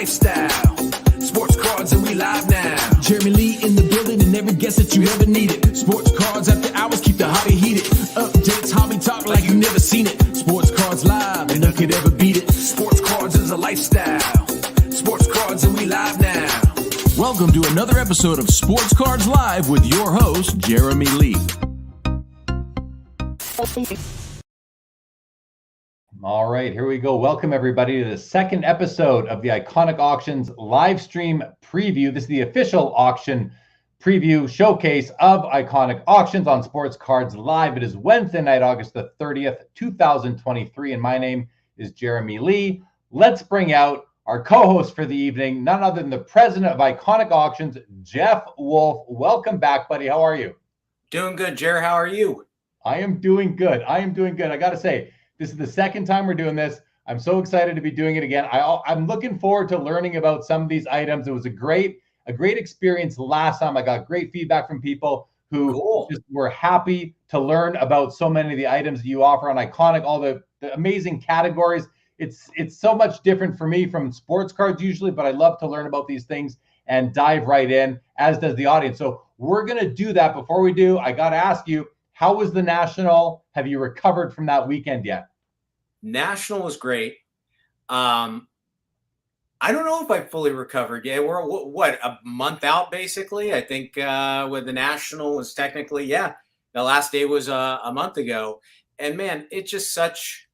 lifestyle. Sports cards and we live now. Jeremy Lee in the building and every guest that you ever needed. Sports cards after hours keep the hobby heated. Updates, hobby talk like you never seen it. Sports cards live and none could ever beat it. Sports cards is a lifestyle. Sports cards and we live now. Welcome to another episode of Sports Cards Live with your host, Jeremy Lee. All right, here we go. Welcome everybody to the second episode of the Iconic Auctions live stream preview. This is the official auction preview showcase of Iconic Auctions on Sports Cards Live. It is Wednesday night, August the 30th, 2023, and my name is Jeremy Lee. Let's bring out our co-host for the evening, none other than the president of Iconic Auctions, Jeff Woolf. Welcome back, buddy. How are you? Doing good, Jer. How are you? I am doing good. I got to say, this is the second time we're doing this. I'm so excited to be doing it again. I'm looking forward to learning about some of these items. It was a great experience last time. I got great feedback from people who just were happy to learn about so many of the items that you offer on Iconic, all the amazing categories. It's so much different for me from sports cards usually, but I love to learn about these things and dive right in, as does the audience. So we're going to do that. Before we do, I got to ask you, how was the National? Have you recovered from that weekend yet? National was great. I don't know if I fully recovered yet. We're a month out basically. I think with the National was technically, the last day was a month ago. And man, it's just such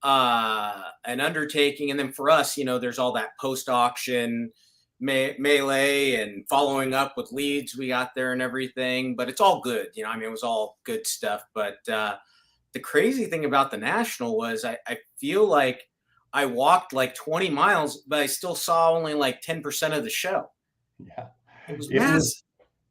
an undertaking. And then for us, there's all that post-auction melee and following up with leads we got there and everything, but it's all good. It was all good stuff. But the crazy thing about the National was I feel like I walked like 20 miles, but I still saw only like 10% of the show. Yeah. It was massive.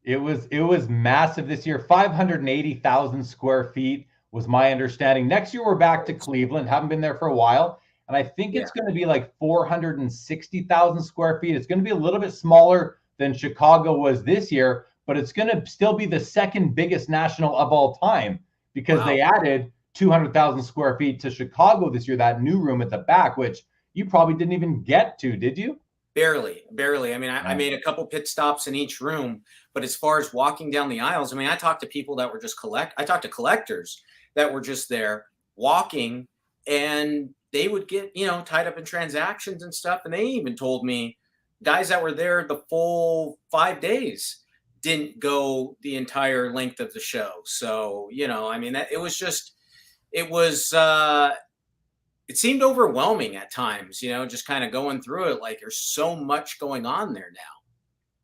It was massive this year. 580,000 square feet was my understanding. Next year, we're back to Cleveland. Haven't been there for a while. And I think it's going to be like 460,000 square feet. It's going to be a little bit smaller than Chicago was this year, but it's going to still be the second biggest National of all time because they added 200,000 square feet to Chicago this year, that new room at the back, which you probably didn't even get to, did you? Barely. I made a couple pit stops in each room, but as far as walking down the aisles, I talked to people that were just I talked to collectors that were just there walking, and they would get, tied up in transactions and stuff. And they even told me guys that were there the full 5 days didn't go the entire length of the show. So, it seemed overwhelming at times, just kind of going through it. Like there's so much going on there now.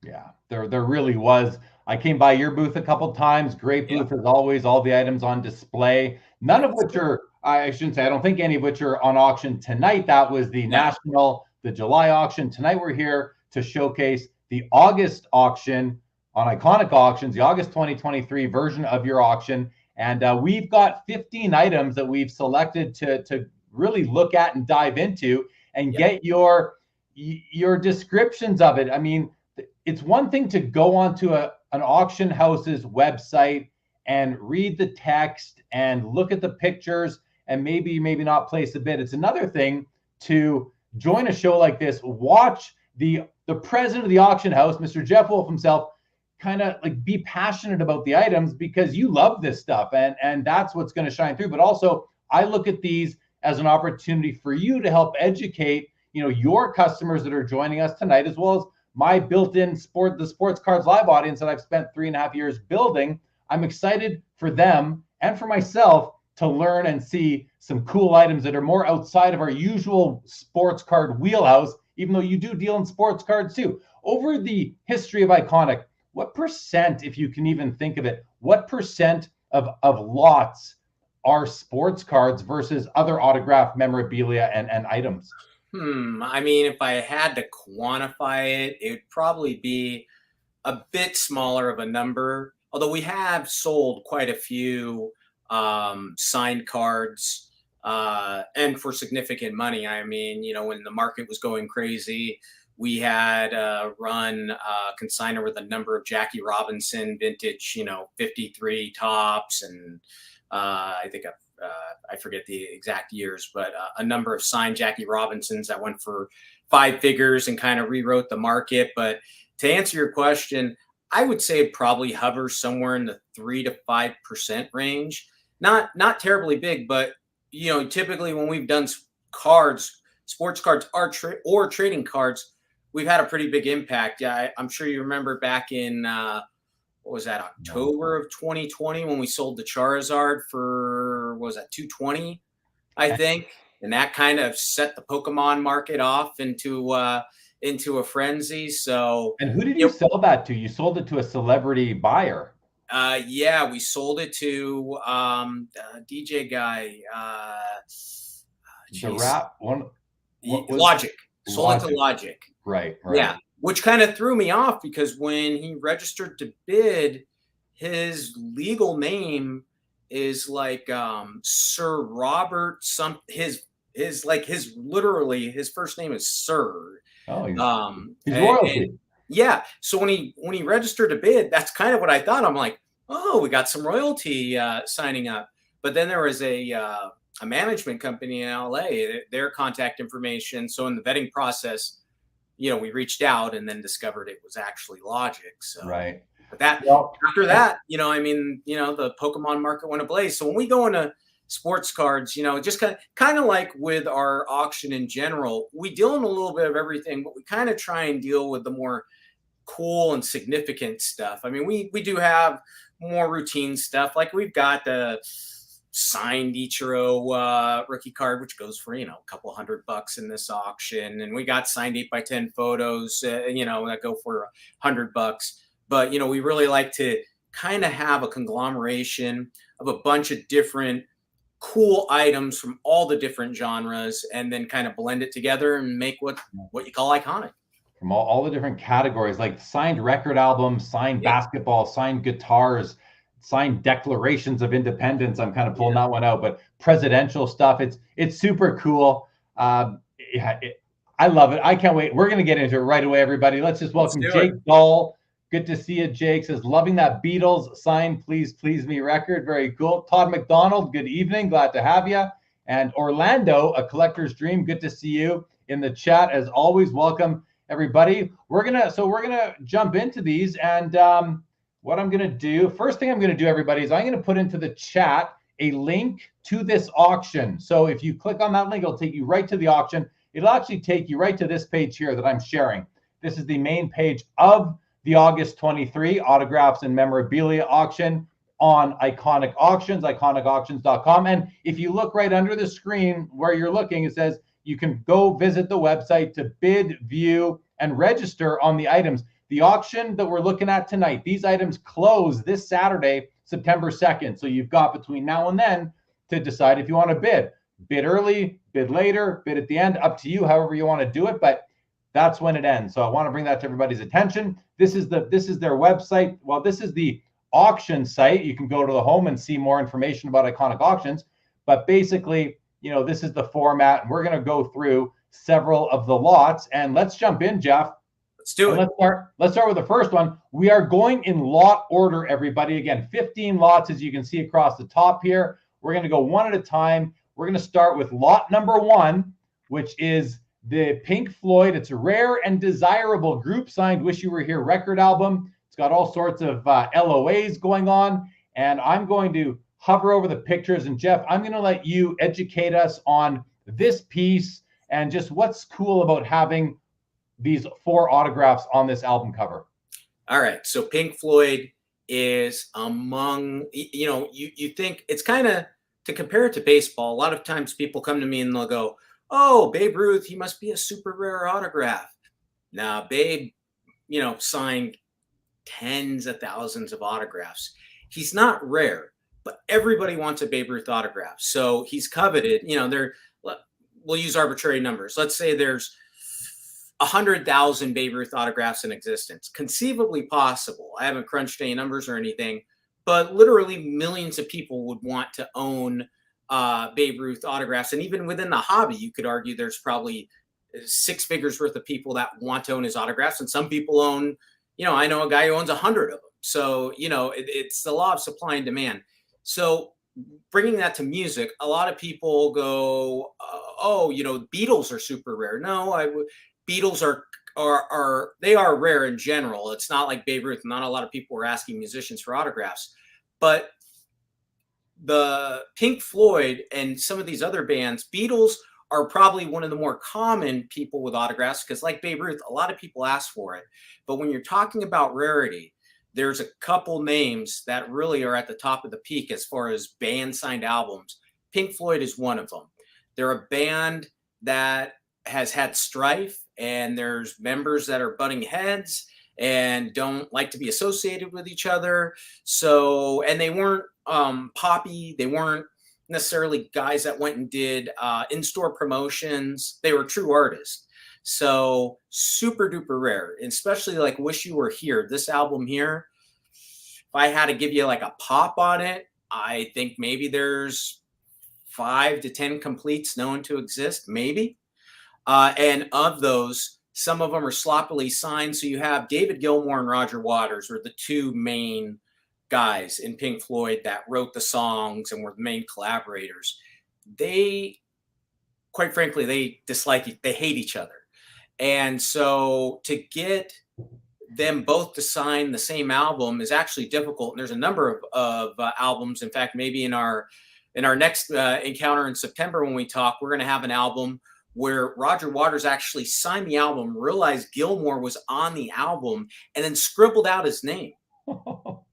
Yeah, there really was. I came by your booth a couple times. Great booth as always. All the items on display. None of which are, I shouldn't say, I don't think any of which are on auction tonight. That was the National, the July auction. Tonight we're here to showcase the August auction on Iconic Auctions, the August 2023 version of your auction. And we've got 15 items that we've selected to really look at and dive into and get your descriptions of it. It's one thing to go onto an auction house's website and read the text and look at the pictures and maybe not place a bid. It's another thing to join a show like this, watch the president of the auction house, Mr. Jeff Woolf himself, kind of like be passionate about the items because you love this stuff and that's what's going to shine through. But also I look at these as an opportunity for you to help educate, your customers that are joining us tonight, as well as my built-in the Sports Cards Live audience that I've spent 3.5 years building. I'm excited for them and for myself to learn and see some cool items that are more outside of our usual sports card wheelhouse, even though you do deal in sports cards too. Over the history of Iconic, what percent, if you can even think of it, what percent of lots are sports cards versus other autograph memorabilia and items? If I had to quantify it, it would probably be a bit smaller of a number, although we have sold quite a few signed cards and for significant money. When the market was going crazy, we had run consignor with a number of Jackie Robinson vintage, 53 tops and I think I forget the exact years, but a number of signed Jackie Robinsons that went for five figures and kind of rewrote the market. But to answer your question, I would say it probably hovers somewhere in the 3 to 5% range. Not terribly big, but typically when we've done cards, sports cards or trading cards, we've had a pretty big impact. Yeah, I'm sure you remember back in what was that, October of 2020 when we sold the Charizard for, what was that, 220, I think, and that kind of set the Pokemon market off into a frenzy. So, And who did you sell that to? You sold it to a celebrity buyer. Yeah, we sold it to DJ guy. The rap one. Logic. Sold it to Logic. Right. Yeah, which kind of threw me off because when he registered to bid, his legal name is like Sir Robert. His literally his first name is Sir. Oh, he's royalty. Yeah. So when he registered to bid, that's kind of what I thought. I'm like, oh, we got some royalty signing up. But then there was a management company in LA, their contact information. So in the vetting process, we reached out and then discovered it was actually Logic. So right. But after that, the Pokemon market went ablaze. So when we go into sports cards, just kind of like with our auction in general, we deal in a little bit of everything, but we kind of try and deal with the more cool and significant stuff. I mean, we do have more routine stuff. Like we've got the signed Ichiro rookie card, which goes for, a couple $100 in this auction. And we got signed 8x10 photos, that go for $100. But, we really like to kind of have a conglomeration of a bunch of different cool items from all the different genres and then kind of blend it together and make what you call iconic. From all the different categories, like signed record albums, signed basketball, signed guitars, signed declarations of independence. I'm kind of pulling that one out, but presidential stuff. It's super cool. I love it. I can't wait. We're going to get into it right away, everybody. Let's just welcome Jake Dahl. Good to see you, Jake. Says, loving that Beatles signed Please Please Me record. Very cool. Todd McDonald, good evening. Glad to have you. And Orlando, a collector's dream. Good to see you in the chat. As always, welcome, everybody. We're gonna jump into these. And what I'm going to do, first thing I'm going to do, everybody, is I'm going to put into the chat a link to this auction. So if you click on that link, it'll take you right to the auction. It'll actually take you right to this page here that I'm sharing. This is the main page of the August 23 Autographs and Memorabilia Auction on Iconic Auctions, iconicauctions.com. And if you look right under the screen where you're looking, it says you can go visit the website to bid, view, and register on the items. The auction that we're looking at tonight, these items close this Saturday, September 2nd. So you've got between now and then to decide if you want to bid. Bid early, bid later, bid at the end, up to you, however you want to do it. But that's when it ends. So I want to bring that to everybody's attention. This is their website. Well, this is the auction site. You can go to the home and see more information about Iconic Auctions. But basically, this is the format. And we're going to go through several of the lots. And let's jump in, Jeff. Let's do it. Let's start with the first one. We are going in lot order, everybody. Again, 15 lots, as you can see across the top here. We're going to go one at a time. We're going to start with lot number 1, which is the Pink Floyd. It's a rare and desirable group signed Wish You Were Here record album. It's got all sorts of LOAs going on. And I'm going to hover over the pictures. And Jeff, I'm going to let you educate us on this piece and just what's cool about having these 4 autographs on this album cover. All right. So Pink Floyd is among, you think it's kind of, to compare it to baseball, a lot of times people come to me and they'll go, oh, Babe Ruth, he must be a super rare autograph. Now, Babe, signed tens of thousands of autographs. He's not rare, but everybody wants a Babe Ruth autograph. So he's coveted. We'll use arbitrary numbers. Let's say there's 100,000 Babe Ruth autographs in existence. Conceivably possible. I haven't crunched any numbers or anything, but literally millions of people would want to own Babe Ruth autographs. And even within the hobby, you could argue there's probably 6 figures worth of people that want to own his autographs. And some people own, I know a guy who owns 100 of them. So, it's the law of supply and demand. So bringing that to music, a lot of people go, Beatles are super rare. No, Beatles are rare in general. It's not like Babe Ruth. Not a lot of people were asking musicians for autographs, but the Pink Floyd and some of these other bands, Beatles are probably one of the more common people with autographs because, like Babe Ruth, a lot of people ask for it. But when you're talking about rarity, there's a couple names that really are at the top of the peak as far as band signed albums. Pink Floyd is one of them. They're a band that has had strife, and there's members that are butting heads and don't like to be associated with each other. So, and they weren't poppy. They weren't necessarily guys that went and did in-store promotions. They were true artists. So super duper rare, and especially like Wish You Were Here. This album here, if I had to give you like a pop on it, I think maybe there's 5 to 10 completes known to exist, maybe. And of those, some of them are sloppily signed. So you have David Gilmour and Roger Waters are the two main guys in Pink Floyd that wrote the songs and were the main collaborators. They, quite frankly, they hate each other. And so to get them both to sign the same album is actually difficult. And there's a number of albums. In fact, maybe in our next encounter in September when we talk, we're going to have an album where Roger Waters actually signed the album, realized Gilmour was on the album, and then scribbled out his name.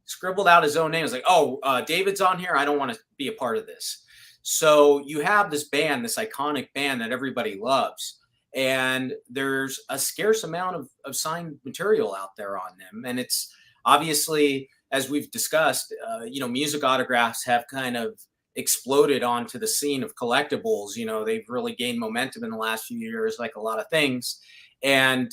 Scribbled out his own name. It's like, oh, David's on here. I don't want to be a part of this. So you have this band, this iconic band that everybody loves, and there's a scarce amount of signed material out there on them. And it's obviously, as we've discussed, music autographs have kind of exploded onto the scene of collectibles. They've really gained momentum in the last few years, like a lot of things. And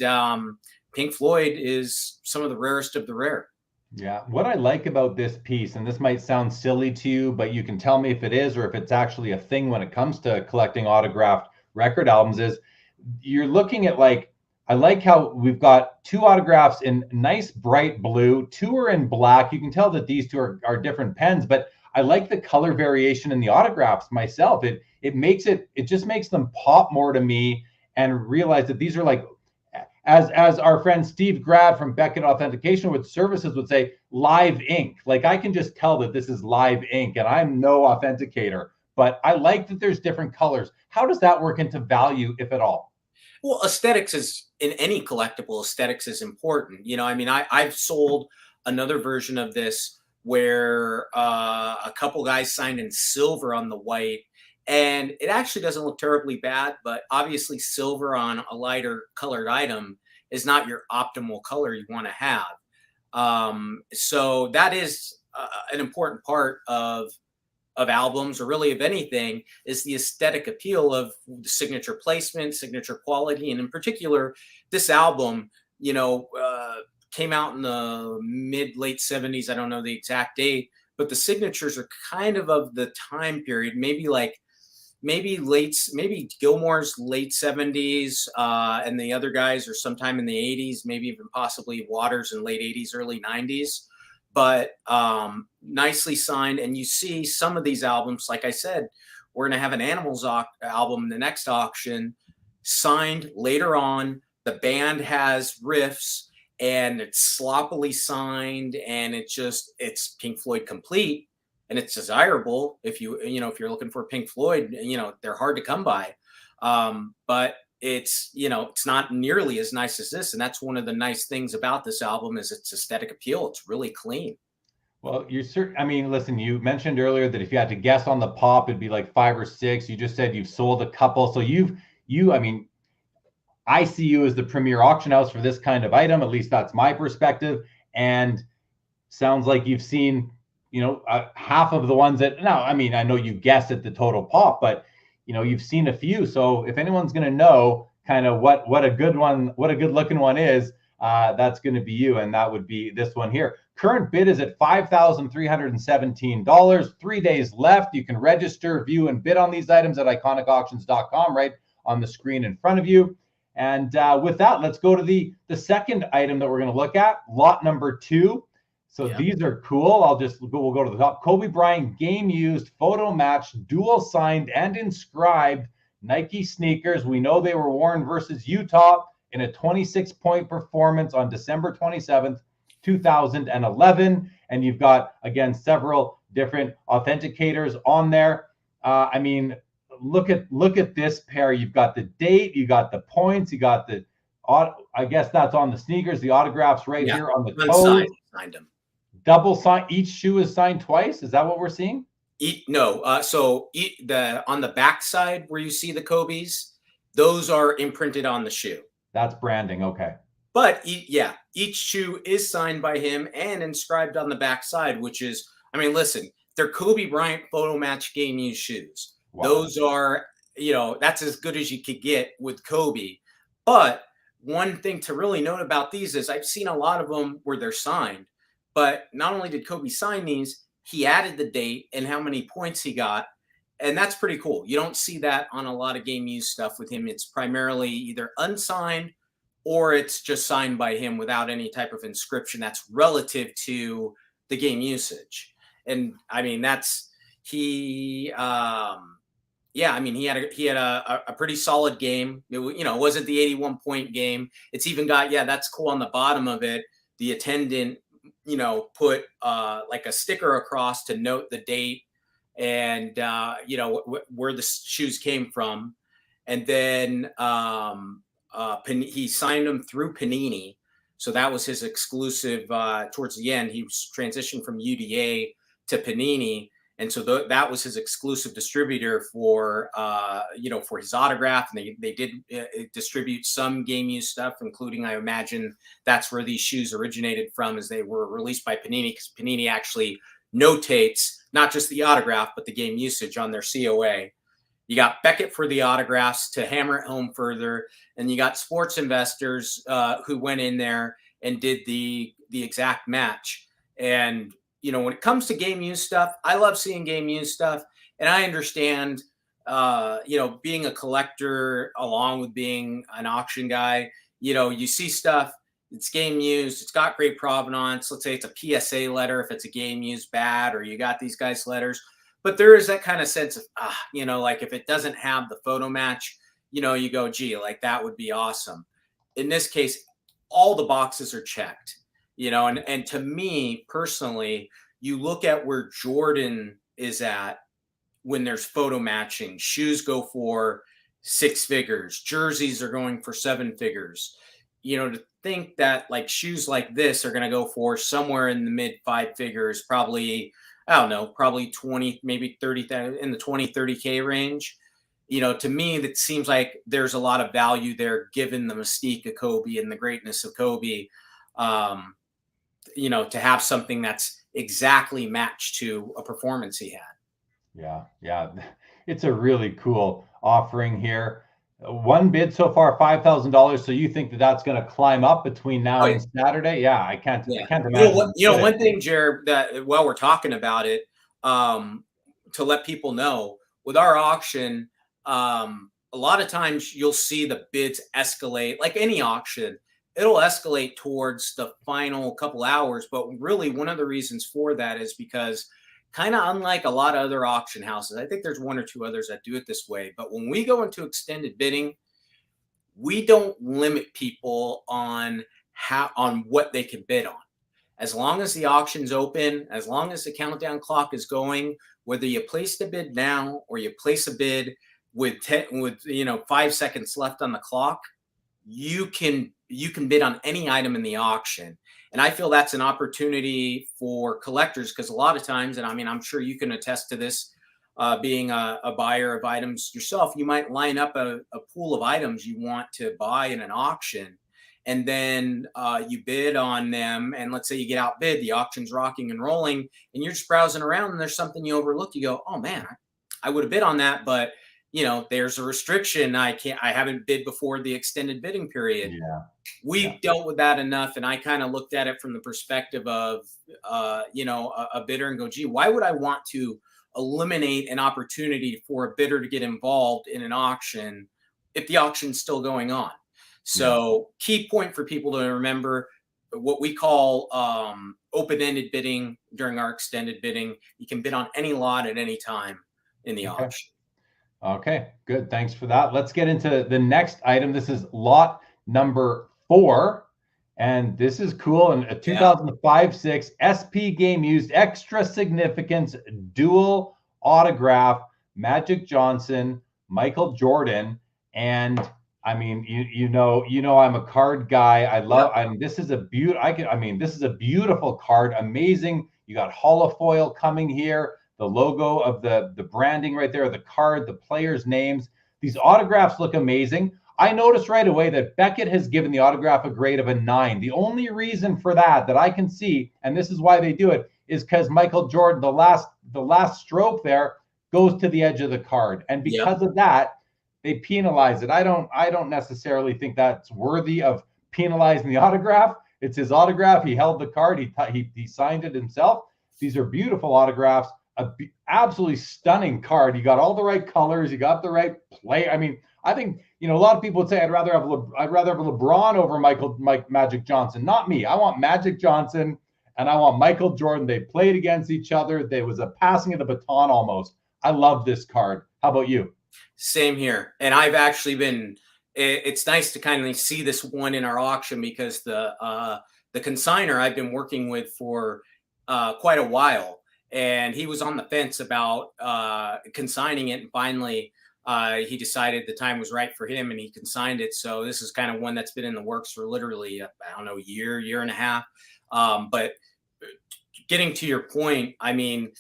Pink Floyd is some of the rarest of the rare. Yeah. What I like about this piece, and this might sound silly to you, but you can tell me if it is or if it's actually a thing when it comes to collecting autographed record albums, is you're looking at I like how we've got 2 autographs in nice bright blue, 2 are in black. You can tell that these 2 are different pens, but I like the color variation in the autographs myself. It just makes them pop more to me, and realize that these are like, as our friend Steve Grad from Beckett Authentication with Services would say, live ink. Like, I can just tell that this is live ink, and I'm no authenticator, but I like that there's different colors. How does that work into value, if at all? Well, aesthetics is, in any collectible, aesthetics is important. I've sold another version of this where a couple guys signed in silver on the white, and it actually doesn't look terribly bad, but obviously silver on a lighter colored item is not your optimal color you want to have. So that is an important part of albums, or really of anything, is the aesthetic appeal of the signature placement, signature quality. And in particular, this album, came out in the late 70s. I don't know the exact date, but the signatures are kind of the time period, maybe Gilmour's late 70s, and the other guys are sometime in the 80s, maybe even possibly Waters in late 80s, early 90s. But nicely signed. And you see some of these albums, like I said, we're going to have an Animals album in the next auction, signed later on. The band has riffs, and it's sloppily signed, and it's Pink Floyd complete, and it's desirable if you're looking for Pink Floyd. They're hard to come by, but it's not nearly as nice as this. And that's one of the nice things about this album, is its aesthetic appeal. It's really clean. Well, listen, you mentioned earlier that if you had to guess on the pop, it'd be like 5 or 6. You just said you've sold a couple. So I see you as the premier auction house for this kind of item. At least that's my perspective. And sounds like you've seen, half of the ones that I know you guessed at the total pop, but you've seen a few. So if anyone's going to know kind of what a good looking one is, that's going to be you. And that would be this one here. Current bid is at $5,317. 3 days left. You can register, view, and bid on these items at iconicauctions.com, right on the screen in front of you. And with that, let's go to the second item that we're going to look at, lot number 2. So These are cool. We'll go to the top. Kobe Bryant game used, photo match, dual signed and inscribed Nike sneakers. We know they were worn versus Utah. in a 26-point performance on December 27th, 2011. And you've got, again, several different authenticators on there. I mean, look at this pair. You've got the date, you got the points, you got the, I guess that's on the sneakers, the autographs right here on the toe. Signed them. Double sign. Each shoe is signed twice. Is that what we're seeing? So on the back side where you see the Kobe's, those are imprinted on the shoe. That's branding. Okay. But each shoe is signed by him and inscribed on the back side, which is, I mean, listen, they're Kobe Bryant photo match game used shoes. Wow. Those are, that's as good as you could get with Kobe. But one thing to really note about these is I've seen a lot of them where they're signed, but not only did Kobe sign these, he added the date and how many points he got. And that's pretty cool. You don't see that on a lot of game used stuff with him. It's primarily either unsigned or it's just signed by him without any type of inscription that's relative to the game usage. And I mean, he had a pretty solid game. It wasn't the 81-point game. It's even got, that's cool on the bottom of it. The attendant, put like a sticker across to note the date and, where the shoes came from. And then he signed them through Panini. So that was his exclusive towards the end. He was transitioned from UDA to Panini. And so that was his exclusive distributor for his autograph. And they did distribute some game use stuff, including, I imagine that's where these shoes originated from, as they were released by Panini, because Panini actually notates not just the autograph, but the game usage on their COA. You got Beckett for the autographs to hammer it home further. And you got Sports Investors who went in there and did the exact match. And when it comes to game use stuff, I love seeing game use stuff. And I understand, being a collector along with being an auction guy, you see stuff, it's game used, it's got great provenance. Let's say it's a PSA letter if it's a game used bad, or you got these guys' letters. But there is that kind of sense of, like if it doesn't have the photo match, you go, gee, like that would be awesome. In this case, all the boxes are checked. And to me personally, you look at where Jordan is at when there's photo matching. Shoes go for 6 figures. Jerseys are going for 7 figures. To think that like shoes like this are going to go for somewhere in the mid 5 figures, probably, I don't know, probably 20, maybe 30, in the 20, 30K range. To me, that seems like there's a lot of value there, given the mystique of Kobe and the greatness of Kobe. To have something that's exactly matched to a performance he had. Yeah. It's a really cool offering here. One bid so far, $5,000. So you think that's going to climb up between now and Saturday? Yeah, I can't imagine. One thing, Jared, that while we're talking about it, to let people know, with our auction, a lot of times you'll see the bids escalate. Like any auction, it'll escalate towards the final couple hours. But really, one of the reasons for that is because, kind of unlike a lot of other auction houses, I think there's 1 or 2 others that do it this way. But when we go into extended bidding, we don't limit people on what they can bid on. As long as the auction's open, as long as the countdown clock is going, whether you place the bid now or you place a bid with 5 seconds left on the clock, you can bid on any item in the auction. And I feel that's an opportunity for collectors, because a lot of times, and I mean, I'm sure you can attest to this, being a buyer of items yourself, you might line up a pool of items you want to buy in an auction, and then you bid on them. And let's say you get outbid, the auction's rocking and rolling, and you're just browsing around and there's something you overlook. You go, oh man, I would have bid on that, but there's a restriction. I haven't bid before the extended bidding period. We've dealt with that enough. And I kind of looked at it from the perspective of, a bidder, and go, gee, why would I want to eliminate an opportunity for a bidder to get involved in an auction if the auction's still going on? So key point for people to remember, what we call open-ended bidding during our extended bidding. You can bid on any lot at any time in the auction. Okay, good. Thanks for that. Let's get into the next item. This is lot number 4. And this is cool. And a 2005-6 SP Game Used Extra Significance Dual Autograph, Magic Johnson, Michael Jordan. And I mean, you know, I'm a card guy. I love. I mean, this is a this is a beautiful card. Amazing. You got holofoil coming here. The logo of the branding right there. The card. The players' names. These autographs look amazing. I noticed right away that Beckett has given the autograph a grade of a 9. The only reason for that I can see, and this is why they do it, is because Michael Jordan, the last stroke there goes to the edge of the card, and because of that, they penalize it. I don't necessarily think that's worthy of penalizing the autograph. It's his autograph. He held the card. He signed it himself. These are beautiful autographs. Absolutely stunning card. You got all the right colors. You got the right play. I mean, I think, you know, a lot of people would say I'd rather have LeBron over Magic Johnson. Not me. I want Magic Johnson and I want Michael Jordan. They played against each other. There was a passing of the baton almost. I love this card. How about you? Same here. And I've actually been. It's nice to kind of see this one in our auction because the consigner I've been working with for quite a while, and he was on the fence about consigning it, and finally. He decided the time was right for him and he consigned it. So this is kind of one that's been in the works for literally, I don't know, year and a half. But getting to your point, I mean,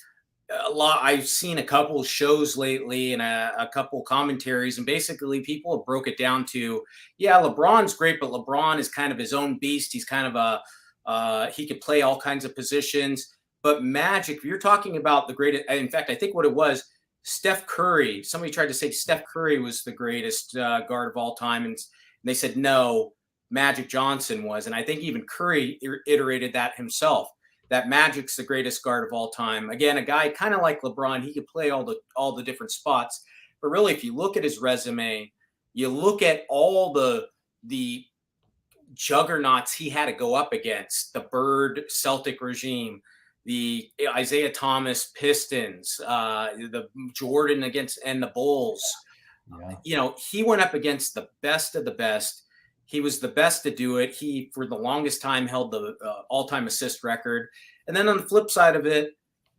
I've seen a couple shows lately and a couple commentaries, and basically people have broke it down to, yeah, LeBron's great, but LeBron is kind of his own beast. He's kind of he could play all kinds of positions. But Magic, if you're talking about the greatest, in fact, I think what it was, Steph Curry, somebody tried to say Steph Curry was the greatest guard of all time. And they said, no, Magic Johnson was. And I think even Curry iterated that himself, that Magic's the greatest guard of all time. Again, a guy kind of like LeBron, he could play all the different spots. But really, if you look at his resume, you look at all the juggernauts he had to go up against, the Bird Celtic regime, the Isaiah Thomas Pistons, the Jordan and the Bulls. Yeah. You know, he went up against the best of the best. He was the best to do it. He, for the longest time, held the all-time assist record. And then on the flip side of it,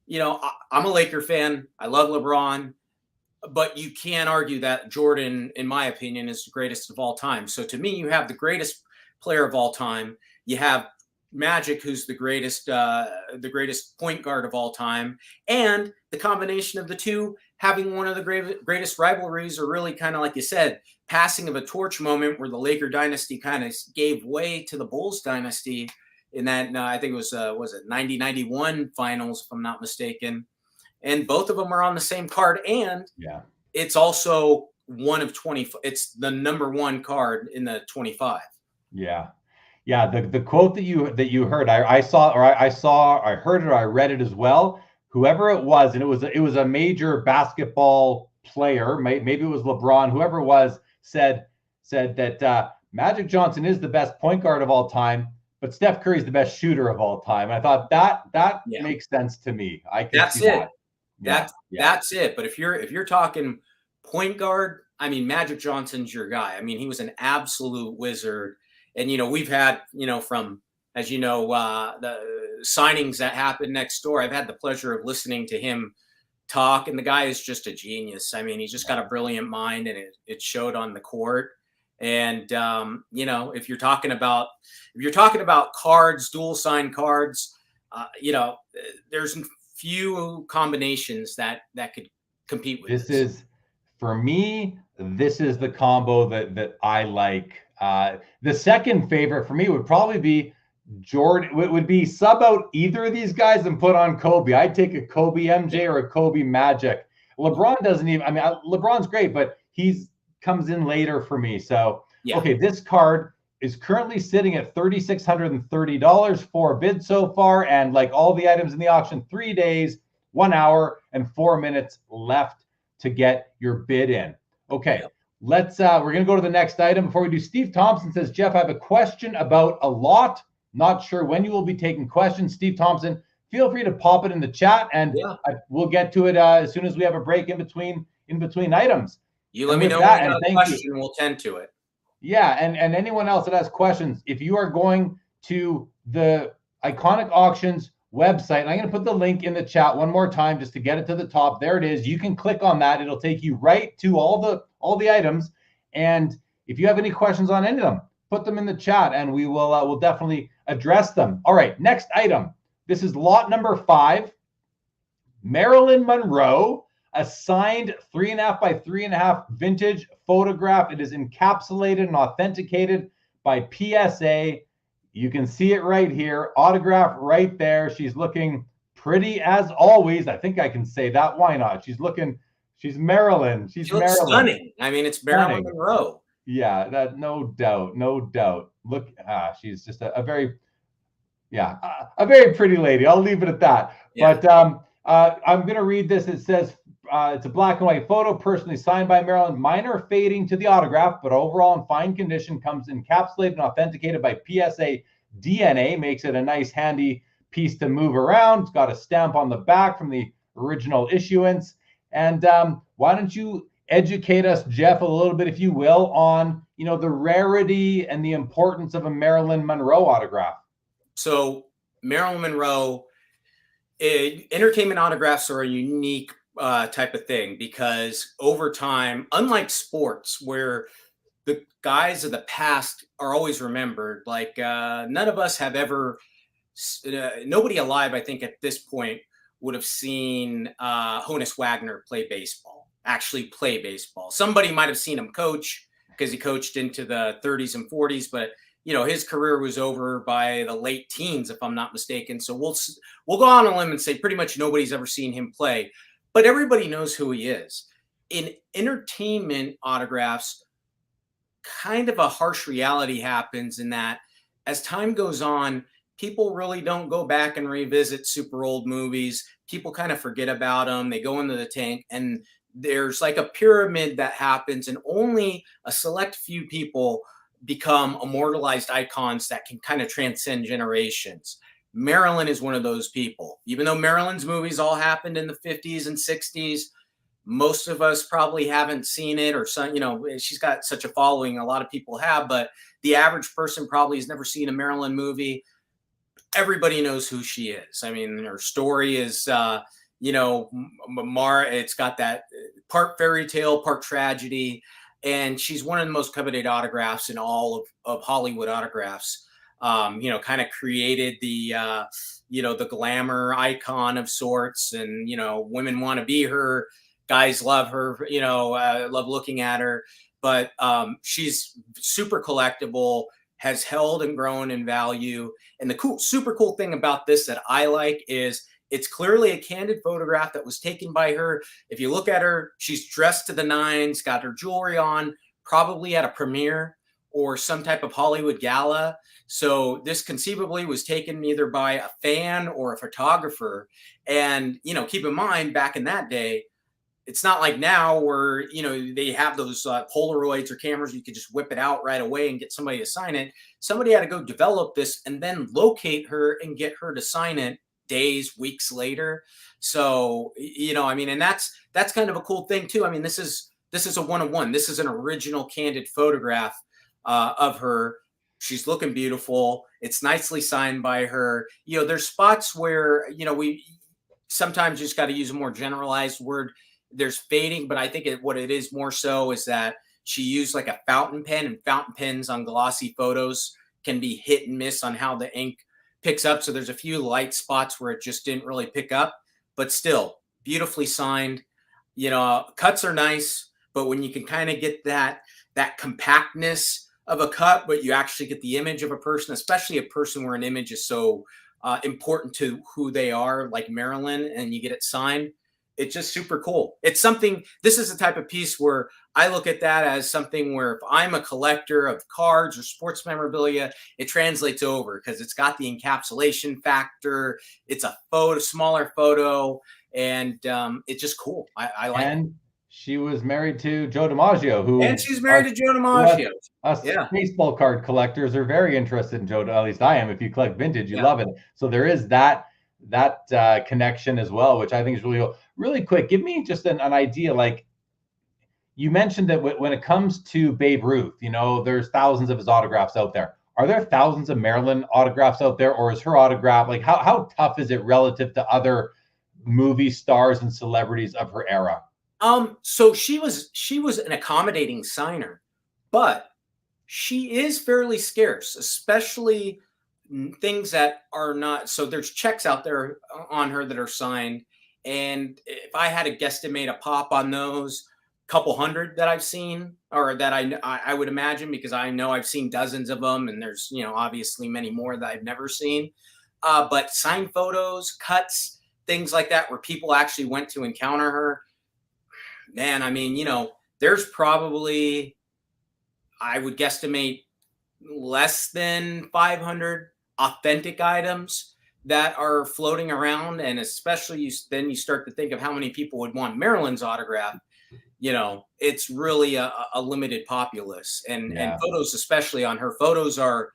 you know, I'm a Laker fan. I love LeBron. But you can't argue that Jordan, in my opinion, is the greatest of all time. So to me, you have the greatest player of all time. You have Magic, who's the greatest point guard of all time, and the combination of the two having one of the greatest rivalries, or really kind of like you said, passing of a torch moment where the Laker dynasty kind of gave way to the Bulls dynasty in that I think it was it 90-91 finals, if I'm not mistaken, and both of them are on the same card, and it's also one of 20. It's the number 1 card in the 25. Yeah, the quote that you heard, I heard it, or I read it as well. Whoever it was, and it was a major basketball player, maybe it was LeBron, whoever it was, said that Magic Johnson is the best point guard of all time, but Steph Curry is the best shooter of all time. And I thought that makes sense to me. That's it. That's it. But if you're talking point guard, I mean, Magic Johnson's your guy. I mean, he was an absolute wizard. And, you know, we've had, you know, from, as you know, the signings that happened next door, I've had the pleasure of listening to him talk. And the guy is just a genius. I mean, he's just got a brilliant mind, and it showed on the court. And, you know, if you're talking about cards, dual sign cards, you know, there's few combinations that could compete with this. For me, this is the combo that I like. The second favorite for me would probably be Jordan. Would be sub out either of these guys and put on Kobe. I'd take a Kobe MJ or a Kobe Magic. LeBron doesn't even. I mean, LeBron's great, but he's comes in later for me. So okay, this card is currently sitting at $3,630 for bid so far, and like all the items in the auction, 3 days, 1 hour, and 4 minutes left to get your bid in. Okay. Let's we're gonna go to the next item. Before we do, Steve Thompson says, Jeff, I have a question about a lot. Not sure when you will be taking questions. Steve Thompson, feel free to pop it in the chat, and we'll get to it as soon as we have a break in between items. You let me know when you have a question, and we'll tend to it. Yeah, and anyone else that has questions, if you are going to the Iconic Auctions website, and I'm going to put the link in the chat one more time just to get it to the top. There it is. You can click on that. It'll take you right to all the items. And if you have any questions on any of them, put them in the chat, and we will we'll definitely address them. All right, next item. This is lot number 5. Marilyn Monroe, a signed 3.5 by 3.5 vintage photograph. It is encapsulated and authenticated by PSA. You can see it right here, autograph right there. She's looking pretty as always. I think I can say that. Why not? She's Marilyn. She looks stunning. I mean, it's Marilyn Monroe. Yeah, that no doubt. Look, she's just a very pretty lady. I'll leave it at that. Yeah. But I'm going to read this. It says, it's a black and white photo, personally signed by Marilyn. Minor fading to the autograph, but overall in fine condition. Comes encapsulated and authenticated by PSA DNA. Makes it a nice, handy piece to move around. It's got a stamp on the back from the original issuance. And why don't you educate us, Jeff, a little bit, if you will, on the rarity and the importance of a Marilyn Monroe autograph? So Marilyn Monroe, entertainment autographs are a unique type of thing, because over time, unlike sports where the guys of the past are always remembered, like none of us have ever, nobody alive, I think at this point, would have seen Honus Wagner actually play baseball. Somebody might have seen him coach because he coached into the 30s and 40s, but his career was over by the late teens, if I'm not mistaken. So we'll go on a limb and say pretty much nobody's ever seen him play, but everybody knows who he is. In entertainment autographs, kind of a harsh reality happens in that as time goes on, people really don't go back and revisit super old movies. People kind of forget about them. They go into the tank, and there's like a pyramid that happens, and only a select few people become immortalized icons that can kind of transcend generations. Marilyn is one of those people. Even though Marilyn's movies all happened in the 50s and 60s, most of us probably haven't seen it, or some, she's got such a following, a lot of people have, but the average person probably has never seen a Marilyn movie. Everybody knows who she is. I mean, her story is, it's got that part fairy tale, part tragedy. And she's one of the most coveted autographs in all of Hollywood autographs. Kind of created the, the glamour icon of sorts. And, women want to be her. Guys love her, love looking at her. But she's super collectible, has held and grown in value. And the super cool thing about this that I like is it's clearly a candid photograph that was taken by her. If you look at her, she's dressed to the nines, got her jewelry on, probably at a premiere or some type of Hollywood gala. So this conceivably was taken either by a fan or a photographer. And, keep in mind, back in that day, it's not like now where, they have those Polaroids or cameras. You could just whip it out right away and get somebody to sign it. Somebody had to go develop this and then locate her and get her to sign it days, weeks later. So, and that's kind of a cool thing too. I mean, this is a one-of-one. This is an original candid photograph of her. She's looking beautiful. It's nicely signed by her. There's spots where, we sometimes just got to use a more generalized word. There's fading, but I think what it is more so is that she used like a fountain pen, and fountain pens on glossy photos can be hit and miss on how the ink picks up. So there's a few light spots where it just didn't really pick up, but still beautifully signed. Cuts are nice, but when you can kind of get that compactness of a cut, but you actually get the image of a person, especially a person where an image is so important to who they are, like Marilyn, and you get it signed, it's just super cool. It's something, this is the type of piece where I look at that as something where if I'm a collector of cards or sports memorabilia, it translates over because it's got the encapsulation factor. It's a smaller photo, and it's just cool. I like it. She was married to Joe DiMaggio, and she's married to Joe DiMaggio. Baseball card collectors are very interested in Joe. At least I am. If you collect vintage, you love it. So there is that connection as well, which I think is really cool. Really quick, give me just an idea. Like, you mentioned that when it comes to Babe Ruth, there's thousands of his autographs out there. Are there thousands of Marilyn autographs out there, or is her autograph like how tough is it relative to other movie stars and celebrities of her era? So she was an accommodating signer, but she is fairly scarce, especially things that are not. So there's checks out there on her that are signed, and if I had to guesstimate a pop on those, couple hundred that I've seen, or that I would imagine, because I know I've seen dozens of them, and there's obviously many more that I've never seen. But signed photos, cuts, things like that, where people actually went to encounter her. Man, I mean, there's probably, I would guesstimate, less than 500 authentic items that are floating around. And especially then you start to think of how many people would want Marilyn's autograph. It's really a limited populace, and photos, especially on her, photos are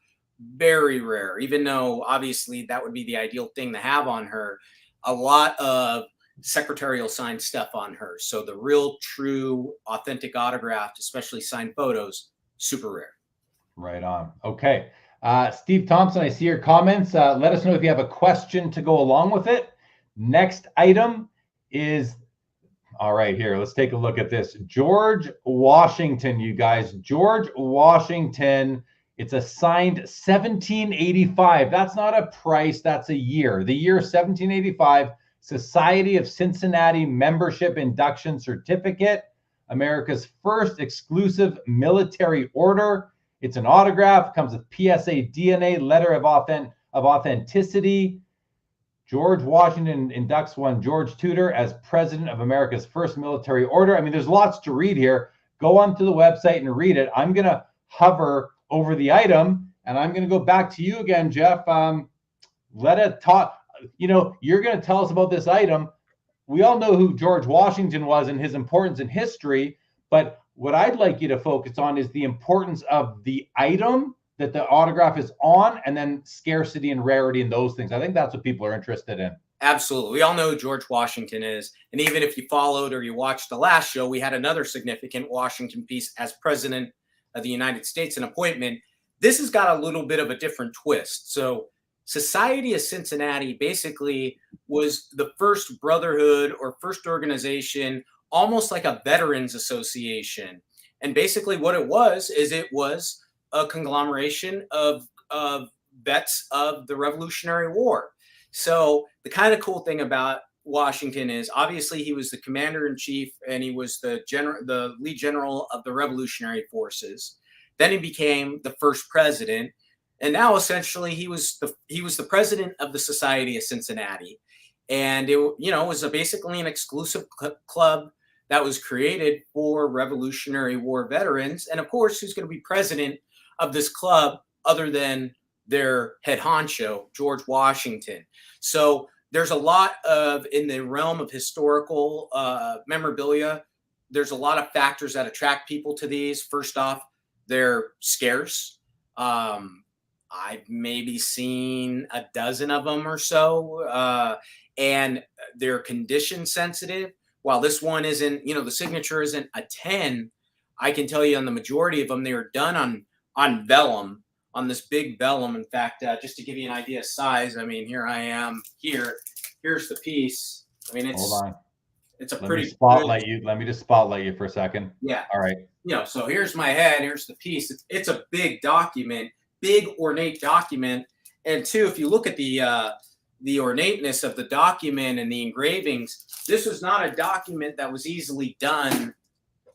very rare, even though obviously that would be the ideal thing to have on her. A lot of secretarial signed stuff on her. So the real, true, authentic autograph, especially signed photos, super rare. Right on. Okay. Steve Thompson, I see your comments. Let us know if you have a question to go along with it. Next item is, all right, here, let's take a look at this. George Washington, you guys. George Washington. It's a signed 1785. That's not a price, that's a year. The year 1785. Society of Cincinnati Membership Induction Certificate, America's first exclusive military order. It's an autograph, comes with PSA DNA, letter of authenticity. George Washington inducts one George Tudor as president of America's first military order. I mean, there's lots to read here. Go onto the website and read it. I'm going to hover over the item, and I'm going to go back to you again, Jeff. Let it talk. You're going to tell us about this item. We all know who George Washington was and his importance in history, but what I'd like you to focus on is the importance of the item that the autograph is on, and then scarcity and rarity and those things. I think that's what people are interested in. Absolutely. We all know who George Washington is. And even if you followed or you watched the last show, we had another significant Washington piece as president of the United States, an appointment. This has got a little bit of a different twist. So Society of Cincinnati basically was the first brotherhood or first organization, almost like a veterans association. And basically what it was a conglomeration of vets of the Revolutionary War. So the kind of cool thing about Washington is obviously he was the commander in chief, and he was the lead general of the Revolutionary Forces. Then he became the first president. And now essentially he was the president of the Society of Cincinnati. And it was basically an exclusive club that was created for Revolutionary War veterans. And of course, who's going to be president of this club other than their head honcho, George Washington? So there's a lot of, in the realm of historical memorabilia, there's a lot of factors that attract people to these. First off, they're scarce. I've maybe seen a dozen of them or so, and they're condition sensitive. While this one isn't, the signature isn't a 10, I can tell you on the majority of them, they were done on vellum, on this big vellum. In fact, just to give you an idea of size, I mean, here I am here. Here's the piece. I mean, Hold on. It's a Let pretty me spotlight you. Let me just spotlight you for a second. Yeah. All right. So here's my head. Here's the piece. It's a big document, big ornate document. And two, if you look at the ornateness of the document and the engravings, this was not a document that was easily done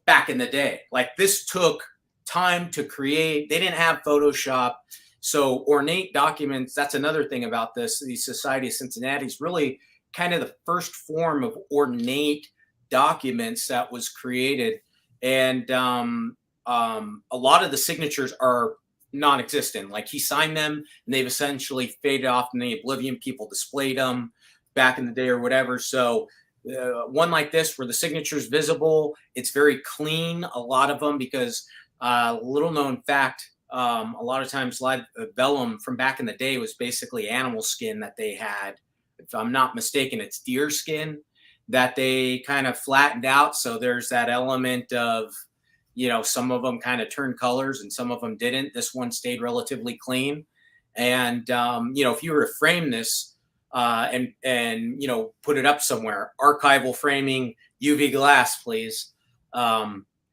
back in the day. Like, this took time to create. They didn't have Photoshop. So ornate documents, that's another thing about this. The Society of Cincinnati is really kind of the first form of ornate documents that was created. And a lot of the signatures are non-existent. Like, he signed them and they've essentially faded off in the oblivion. People displayed them back in the day or whatever. So one like this where the signature is visible, it's very clean, a lot of them, because little known fact, a lot of times vellum from back in the day was basically animal skin that they had. If I'm not mistaken, it's deer skin. that they kind of flattened out. So there's that element of, some of them kind of turned colors and some of them didn't. This one stayed relatively clean. And, if you were to frame this and put it up somewhere, archival framing, UV glass, please.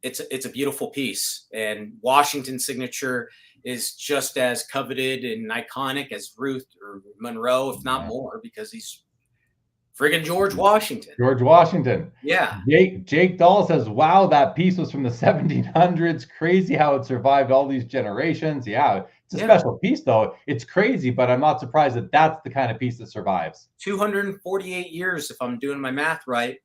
It's a beautiful piece. And Washington's signature is just as coveted and iconic as Ruth or Monroe, if not more, because he's friggin' George Washington. George Washington. Yeah. Jake Dahl says, wow, that piece was from the 1700s. Crazy how it survived all these generations. Yeah, it's a special piece, though. It's crazy, but I'm not surprised that that's the kind of piece that survives. 248 years, if I'm doing my math right.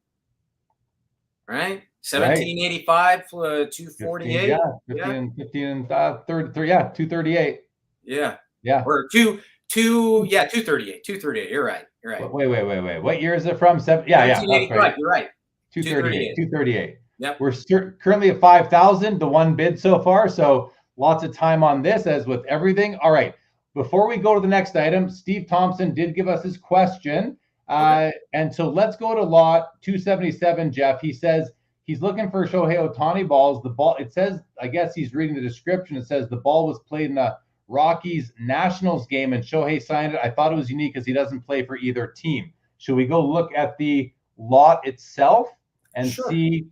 Right? 1785, 248. 238. Yeah. Yeah. Or 238. 238. You're right. Wait. What year is it from? 1785. That's right. You're right. 238. Yep. We're currently at 5,000, the one bid so far. So lots of time on this, as with everything. All right. Before we go to the next item, Steve Thompson did give us his question. And so let's go to lot 277, Jeff. He says he's looking for Shohei Otani balls. The ball, it says, I guess he's reading the description. It says the ball was played in a Rockies Nationals game and Shohei signed it. I thought it was unique because he doesn't play for either team. Should we go look at the lot itself and see?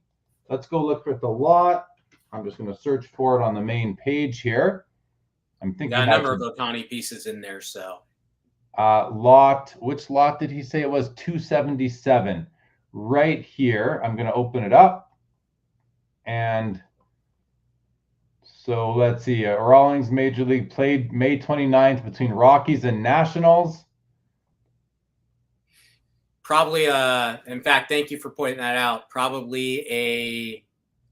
Let's go look at the lot. I'm just going to search for it on the main page here. I'm thinking got a number of Otani pieces in there. So which lot did he say it was? 277 right here. I'm going to open it up. And so let's see. Rawlings Major League played May 29th between Rockies and Nationals. Probably, in fact, thank you for pointing that out. Probably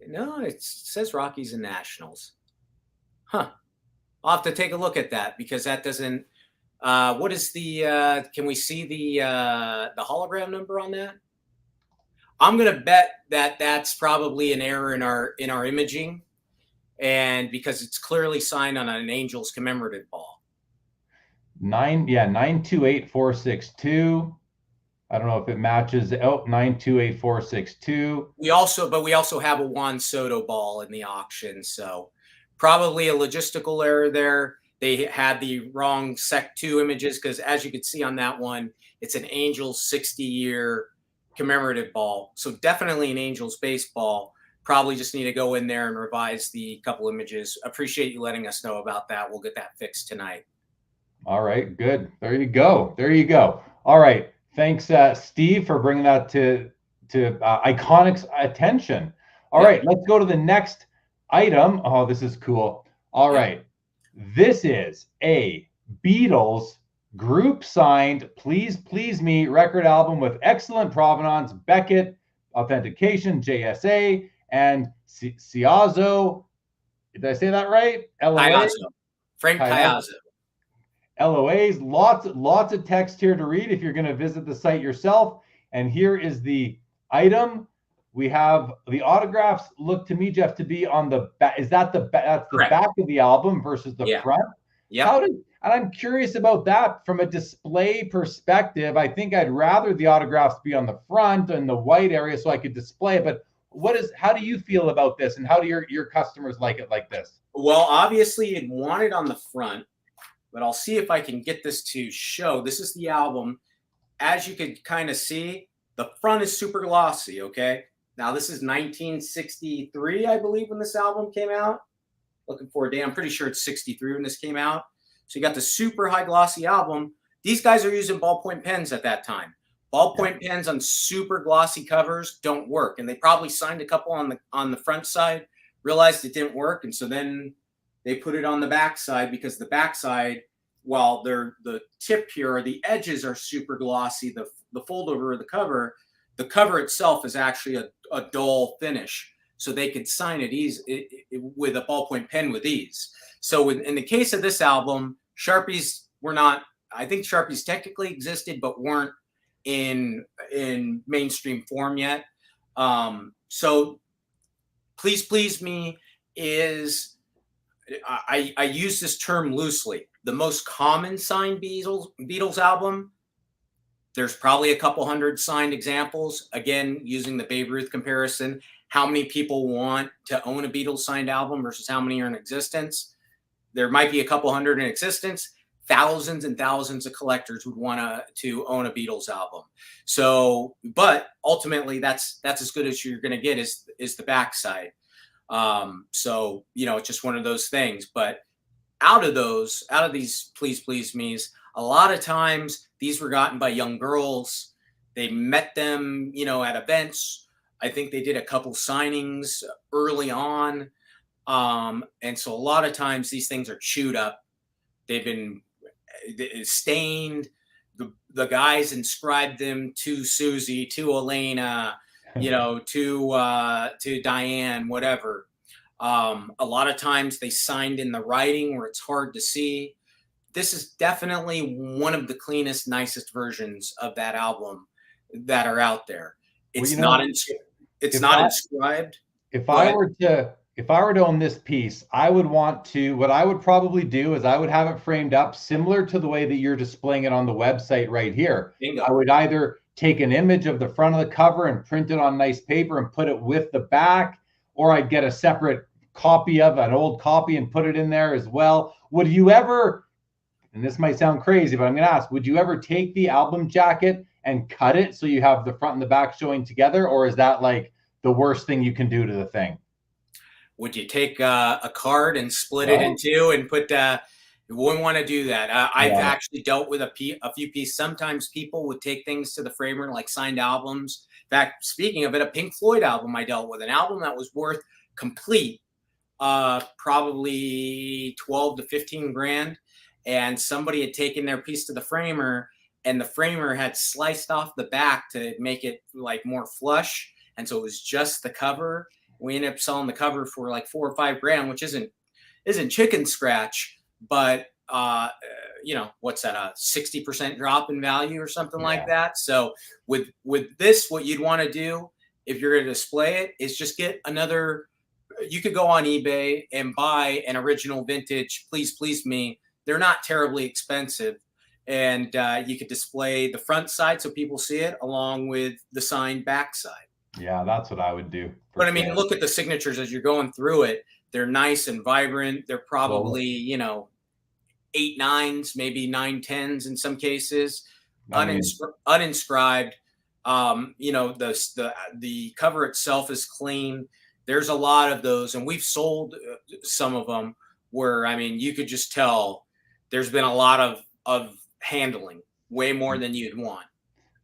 no, it says Rockies and Nationals. Huh. I'll have to take a look at that because that doesn't, what is the, can we see the hologram number on that? I'm going to bet that that's probably an error in our imaging. And because it's clearly signed on an Angels commemorative ball. 928462. I don't know if it matches. Oh, 928462. We also have a Juan Soto ball in the auction. So probably a logistical error there. They had the wrong Sec 2 images because as you can see on that one, it's an Angels 60-year commemorative ball. So definitely an Angels baseball. Probably just need to go in there and revise the couple images. Appreciate you letting us know about that. We'll get that fixed tonight. All right, good. There you go. All right. Thanks, Steve, for bringing that to Iconic's attention. All right, let's go to the next item. Oh, this is cool. All right. This is a Beatles group signed Please Please Me record album with excellent provenance, Beckett, authentication, JSA, and Ciazzo. Did I say that right? LOA? Frank Ciazzo. LOAs, lots of text here to read if you're going to visit the site yourself. And here is the item. We have the autographs look to me, Jeff, to be on the back. Is that that's the back of the album versus the front? Yeah. And I'm curious about that from a display perspective. I think I'd rather the autographs be on the front and the white area so I could display it. But how do you feel about this, and how do your customers like it like this? Well, obviously you'd want it on the front, but I'll see if I can get this to show. This is the album. As you can kind of see, the front is super glossy, okay? Now, this is 1963, I believe, when this album came out. Looking for a day. I'm pretty sure it's 63 when this came out. So you got the super high glossy album. These guys are using ballpoint pens at that time. Ballpoint pens on super glossy covers don't work. And they probably signed a couple on the front side, realized it didn't work. And so then they put it on the back side because the back side, while the tip here, or the edges are super glossy, the fold over of the cover itself is actually a dull finish. So they could sign it with a ballpoint pen with ease. So in the case of this album, Sharpies were not, I think Sharpies technically existed, but weren't in mainstream form yet. So Please Please Me is, I use this term loosely. The most common signed Beatles album There's probably a couple hundred signed examples. Again, using the Babe Ruth comparison, how many people want to own a Beatles signed album versus how many are in existence? There might be a couple hundred in existence. Thousands and thousands of collectors would want to own a Beatles album. So, but ultimately, that's as good as you're going to get is the backside. So, you know, it's just one of those things. But out of these Please Please Me's, a lot of times these were gotten by young girls. They met them, you know, at events. I think they did a couple signings early on. And so a lot of times these things are chewed up. They've been stained. The guys inscribed them to Susie, to Elena, you know, to Diane, whatever. A lot of times they signed in the writing where it's hard to see. This is definitely one of the cleanest, nicest versions of that album that are out there. It's not inscribed. If I were to own this piece, I would want to, what I would probably do is I would have it framed up similar to the way that you're displaying it on the website right here. Bingo. I would either take an image of the front of the cover and print it on nice paper and put it with the back, or I'd get a separate copy of an old copy and put it in there as well. Would you ever, and this might sound crazy, but I'm going to ask, would you ever take the album jacket and cut it so you have the front and the back showing together? Or is that like the worst thing you can do to the thing? Would you take a card and split it in two and put, you wouldn't want to do that. I've actually dealt with a few pieces. Sometimes people would take things to the framer, like signed albums. In fact, speaking of it, a Pink Floyd album I dealt with, an album that was worth complete, probably 12 to 15 grand. And somebody had taken their piece to the framer, and the framer had sliced off the back to make it like more flush. And so it was just the cover. We ended up selling the cover for like 4 or 5 grand, which isn't chicken scratch, but you know, what's that, a 60% drop in value or something like that. So with this, what you'd want to do if you're going to display it is just get another. You could go on eBay and buy an original vintage Please Please Me. They're not terribly expensive, and you could display the front side so people see it along with the signed back side. Yeah, that's what I would do. But I mean, look at the signatures as you're going through it. They're nice and vibrant. They're probably, you know, 8 9s, maybe 9 10s in some cases, uninscribed. You know, the cover itself is clean. There's a lot of those, and we've sold some of them where, I mean, you could just tell there's been a lot of handling, way more than you'd want.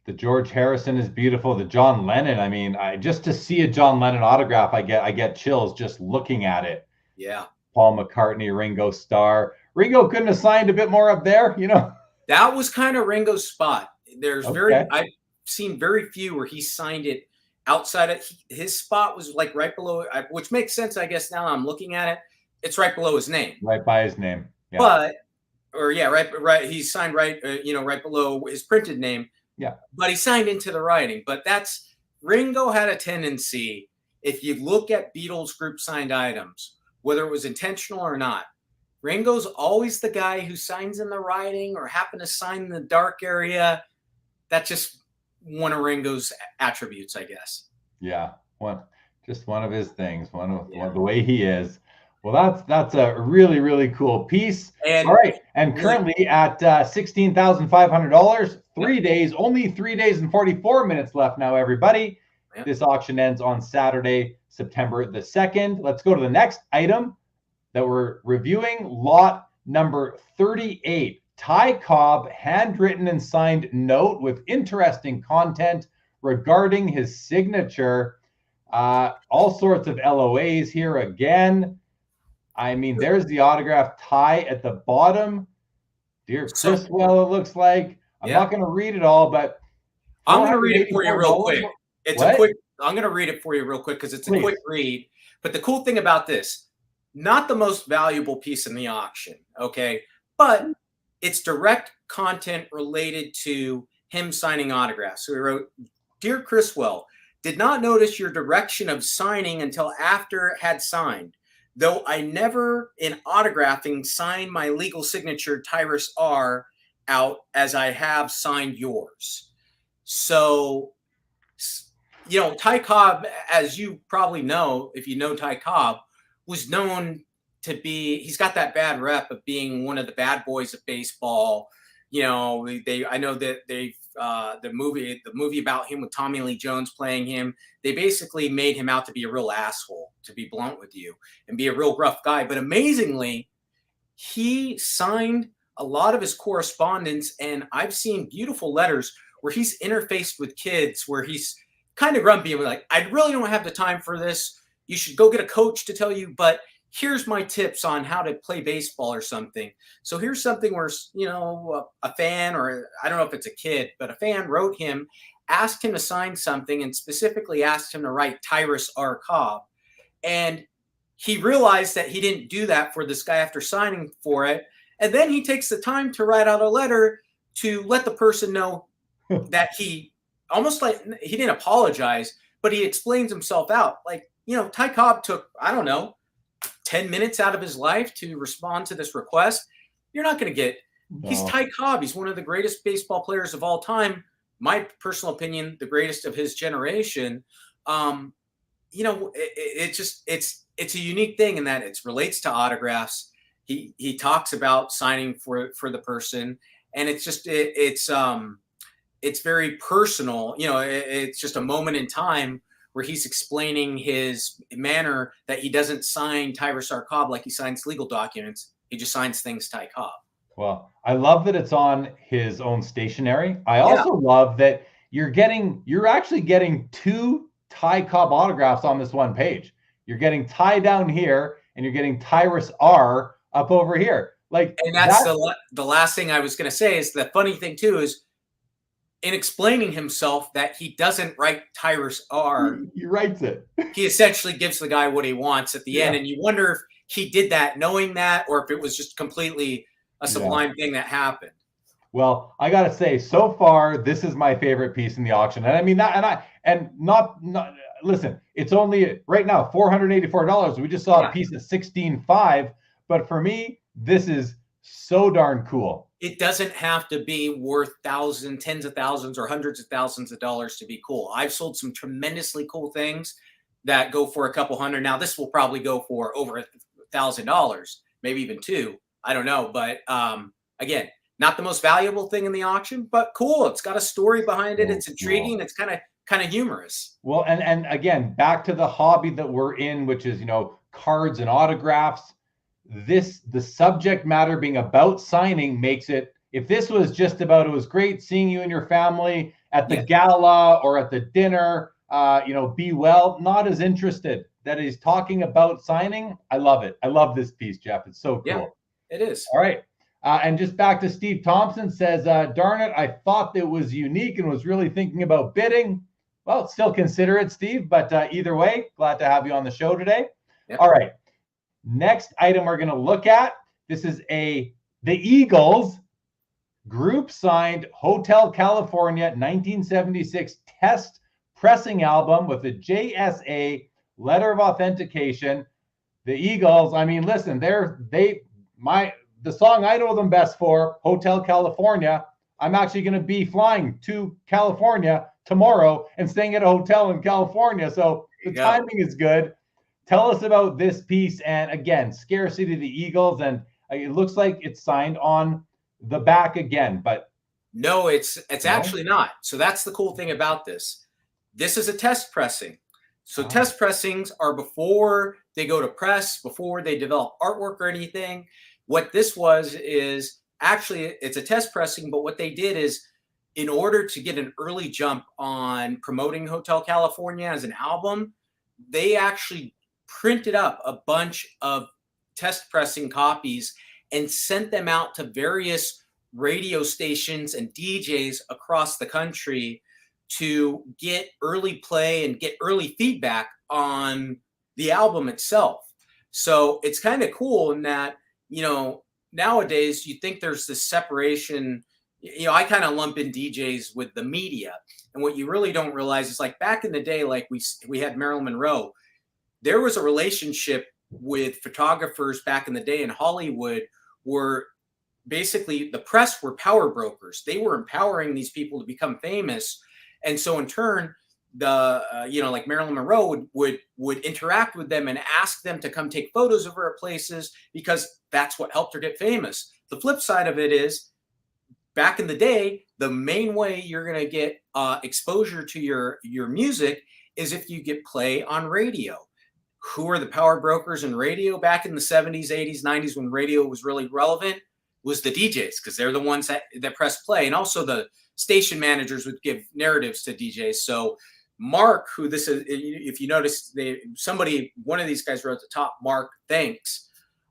The George Harrison is beautiful. The John Lennon, I mean, just to see a John Lennon autograph, I get chills just looking at it. Yeah. Paul McCartney, Ringo Starr. Ringo couldn't have signed a bit more up there, you know? That was kind of Ringo's spot. There's I've seen very few where he signed it outside of his spot was like right below, which makes sense, I guess, now I'm looking at it. It's right below his name. Right by his name. Yeah. Right. He signed right, you know, right below his printed name. Yeah. But he signed into the writing. But Ringo had a tendency, if you look at Beatles group signed items, whether it was intentional or not, Ringo's always the guy who signs in the writing or happen to sign in the dark area. That's just one of Ringo's attributes, I guess. Yeah. Just one of his things, one of the way he is. Well, that's a really, really cool piece. And, all right. And currently at $16,500, 3 days, only 3 days and 44 minutes left now, everybody. Yep. This auction ends on Saturday, September the 2nd. Let's go to the next item that we're reviewing. Lot number 38. Ty Cobb, handwritten and signed note with interesting content regarding his signature. All sorts of LOAs here again. I mean, there's the autograph Ty at the bottom. Dear Criswell, it looks like. I'm not going to read it all, but I'm going to read it for you real quick. I'm going to read it for you real quick because it's a quick read. But the cool thing about this, not the most valuable piece in the auction, okay? But it's direct content related to him signing autographs. So he wrote, Dear Criswell, did not notice your direction of signing until after it had signed. Though I never, in autographing, sign my legal signature, Tyrus R, out as I have signed yours. So, Ty Cobb, as you probably know, if you know Ty Cobb, was known to be, he's got that bad rep of being one of the bad boys of baseball. I know that the movie about him with Tommy Lee Jones playing him, they basically made him out to be a real asshole, to be blunt with you, and be a real rough guy. But amazingly, he signed a lot of his correspondence, and I've seen beautiful letters where he's interfaced with kids where he's kind of grumpy and like, I really don't have the time for this. You should go get a coach to tell you, but here's my tips on how to play baseball or something. So here's something where, a fan, or I don't know if it's a kid, but a fan wrote him, asked him to sign something, and specifically asked him to write Tyrus R. Cobb. And he realized that he didn't do that for this guy after signing for it. And then he takes the time to write out a letter to let the person know that he almost like, he didn't apologize, but he explains himself out. Like, Ty Cobb took, I don't know, 10 minutes out of his life to respond to this request. You're not going to get, he's Ty Cobb. He's one of the greatest baseball players of all time. My personal opinion, the greatest of his generation. It's a unique thing in that it relates to autographs. He talks about signing for the person, and it's very personal. It's just a moment in time where he's explaining his manner that he doesn't sign Tyrus R. Cobb like he signs legal documents. He just signs things Ty Cobb. Well, I love that it's on his own stationery. I also love that you're actually getting 2 Ty Cobb autographs on this one page. You're getting Ty down here, and you're getting Tyrus R up over here. And that's the last thing I was going to say is the funny thing too is, in explaining himself that he doesn't write Tyrus R. He writes it. He essentially gives the guy what he wants at the end. And you wonder if he did that knowing that, or if it was just completely a sublime thing that happened. Well, I got to say, so far, this is my favorite piece in the auction. And I mean that, listen, it's only right now, $484. We just saw a piece at $16.5, but for me, this is so darn cool. It doesn't have to be worth thousands, tens of thousands, or hundreds of thousands of dollars to be cool. I've sold some tremendously cool things that go for a couple hundred. Now, this will probably go for over $1,000, maybe even $2,000. I don't know. But again, not the most valuable thing in the auction, but cool. It's got a story behind it. It's intriguing. Cool. It's kind of humorous. Well, and again, back to the hobby that we're in, which is, cards and autographs. The subject matter being about signing makes it, if this was just about, it was great seeing you and your family at the gala or at the dinner, be well, not as interested. That he's talking about signing. I love it. I love this piece, Jeff. It's so cool. Yeah, it is. All right. And just back to Steve Thompson says, darn it, I thought that was unique and was really thinking about bidding. Well, still consider it, Steve, but either way, glad to have you on the show today. Yep. All right. Next item we're going to look at, this is the Eagles group signed Hotel California 1976 test pressing album with a JSA letter of authentication. The Eagles, I mean, listen, the song I know them best for, Hotel California. I'm actually going to be flying to California tomorrow and staying at a hotel in California. So the timing is good. Tell us about this piece, and again, scarcity of the Eagles, and it looks like it's signed on the back again, but no, it's actually not. So that's the cool thing about this. This is a test pressing. So test pressings are before they go to press, before they develop artwork or anything. What this is actually, it's a test pressing, but what they did is, in order to get an early jump on promoting Hotel California as an album, they actually printed up a bunch of test pressing copies and sent them out to various radio stations and DJs across the country to get early play and get early feedback on the album itself. So it's kind of cool in that, nowadays you think there's this separation. I kind of lump in DJs with the media. And what you really don't realize is, like, back in the day, like we had Marilyn Monroe, there was a relationship with photographers back in the day in Hollywood where basically the press were power brokers. They were empowering these people to become famous. And so in turn, the like Marilyn Monroe would interact with them and ask them to come take photos of her at places because that's what helped her get famous. The flip side of it is, back in the day, the main way you're going to get exposure to your music is if you get play on radio. Who are the power brokers in radio back in the 70s, 80s, 90s when radio was really relevant? Was the DJs, because they're the ones that press play. And also the station managers would give narratives to DJs. So Mark, who this is, if you notice, one of these guys wrote at the top, Mark, thanks.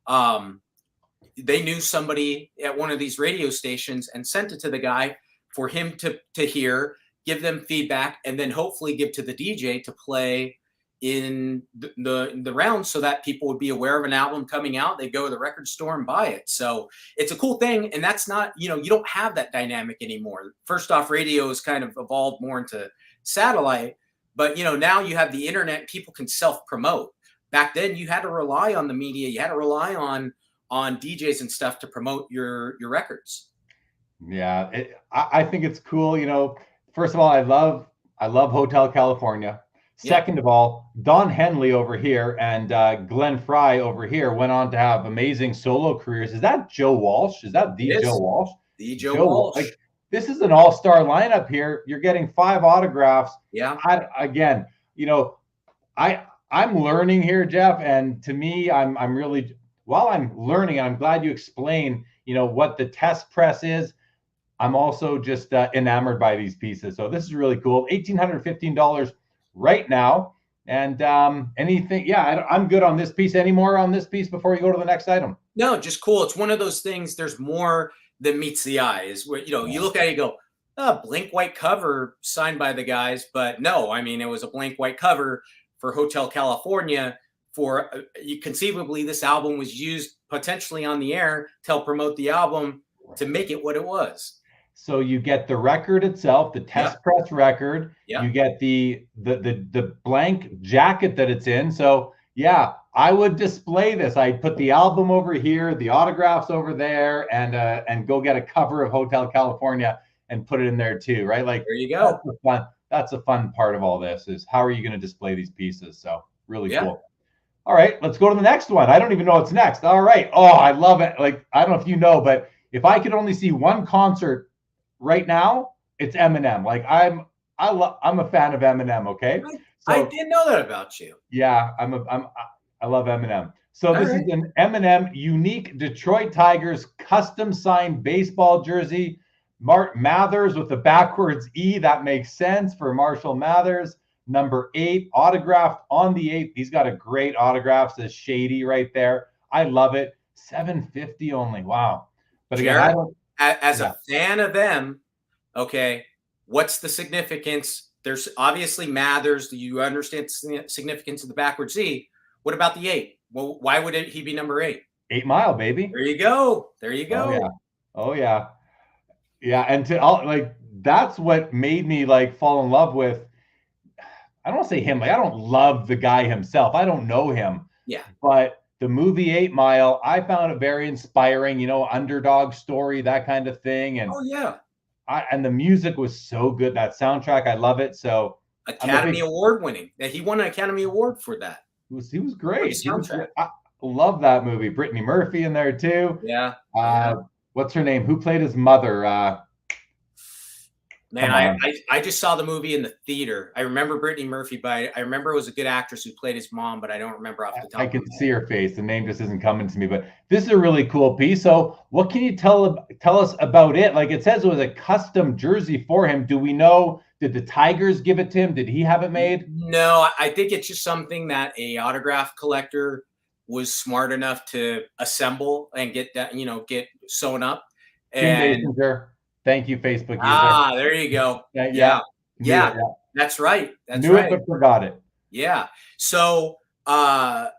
They knew somebody at one of these radio stations and sent it to the guy for him to hear, give them feedback, and then hopefully give to the DJ to play in the round so that people would be aware of an album coming out. They go to the record store and buy it. So it's a cool thing. And that's not, you don't have that dynamic anymore. First off, radio has kind of evolved more into satellite, but now you have the internet, people can self-promote. Back then you had to rely on the media. You had to rely on DJs and stuff to promote your records. Yeah. I think it's cool. First of all, I love Hotel California. Second of all, Don Henley over here and Glenn Fry over here went on to have amazing solo careers. Is that Joe Walsh? Is that Joe Walsh? The Joe Walsh. Like, this is an all-star lineup here. You're getting 5 autographs. Yeah. I'm learning here, Jeff, and to me, I'm really, while I'm learning, I'm glad you explained, what the test press is. I'm also just enamored by these pieces. So this is really cool. $1,815 right now. And anything, I'm good on this piece. Any more on this piece before we go to the next item? No, just cool. It's one of those things. There's more than meets the eye. Is where you look at it, you go, blank white cover signed by the guys, but no, I mean, it was a blank white cover for Hotel California. For conceivably, this album was used potentially on the air to help promote the album to make it what it was. So you get the record itself, the test press record. You get the blank jacket that it's in. So I would display this. I'd put the album over here, the autographs over there, and go get a cover of Hotel California and put it in there too, right? Like, there you go. That's a fun part of all this, is how are you going to display these pieces? So really cool. All right, let's go to the next one. I don't even know what's next. All right. Oh, I love it. Like, I don't know if you know, but if I could only see one concert right now, it's Eminem. Like, I'm a fan of Eminem. Okay, I didn't know that about you. Yeah, I love Eminem. So this is an Eminem unique Detroit Tigers custom signed baseball jersey. Mark Mathers with the backwards E. That makes sense for Marshall Mathers. Number 8, autographed on the 8th. He's got a great autograph. Says Shady right there. I love it. $750 only. Wow. But again, Jared, as a fan of them, okay, what's the significance? There's obviously Mathers. You understand the significance of the backwards Z. What about the 8? Well, why would he be number 8? 8 Mile, baby. There you go. There you go. Oh yeah. Yeah, and that's what made me fall in love with. I don't want to say him. I don't love the guy himself. I don't know him. Yeah. But the movie 8 Mile, I found it very inspiring. Underdog story, that kind of thing. And and the music was so good. That soundtrack, I love it. So Academy Award winning. He won an Academy Award for that. He was great. I love that movie. Brittany Murphy in there too. Yeah. What's her name? Who played his mother? Man, I just saw the movie in the theater. I remember Brittany Murphy, but I remember it was a good actress who played his mom, but I don't remember off the top. I can see her face. The name just isn't coming to me, but this is a really cool piece. So what can you tell us about it? Like, it says it was a custom jersey for him. Do we know, did the Tigers give it to him? Did he have it made? No, I think it's just something that a autograph collector was smart enough to assemble and get that, get sewn up. And thank you, Facebook user. There you go. Yeah. That's right. That's Knew right. it, but forgot it. Yeah. So, M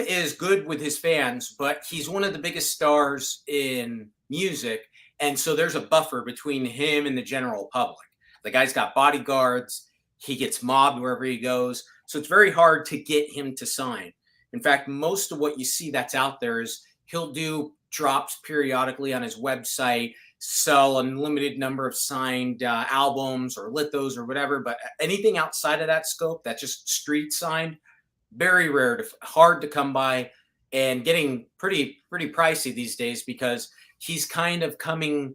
is good with his fans, but he's one of the biggest stars in music. And so there's a buffer between him and the general public. The guy's got bodyguards. He gets mobbed wherever he goes. So it's very hard to get him to sign. In fact, most of what you see that's out there is he'll do drops periodically on his website sell a limited number of signed albums or lithos or whatever. But anything outside of that scope, that's just street signed, very rare, hard to come by, and getting pretty pricey these days because he's kind of coming.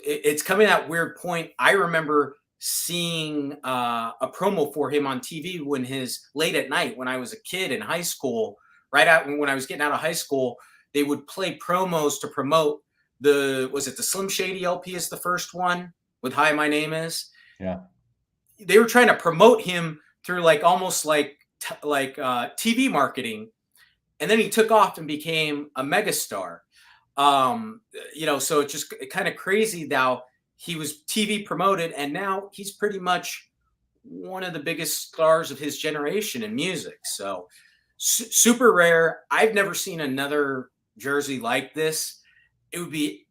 It's coming at that weird point. I remember seeing a promo for him on TV when late at night when I was a kid in high school. Right out when I was getting out of high school, they would play promos to promote the Slim Shady LP is the first one with Hi, My Name Is. Yeah. They were trying to promote him through almost like TV marketing. And then he took off and became a megastar. So it's just kind of crazy now. He was TV promoted and now he's pretty much one of the biggest stars of his generation in music. So super rare. I've never seen another jersey like this. It would be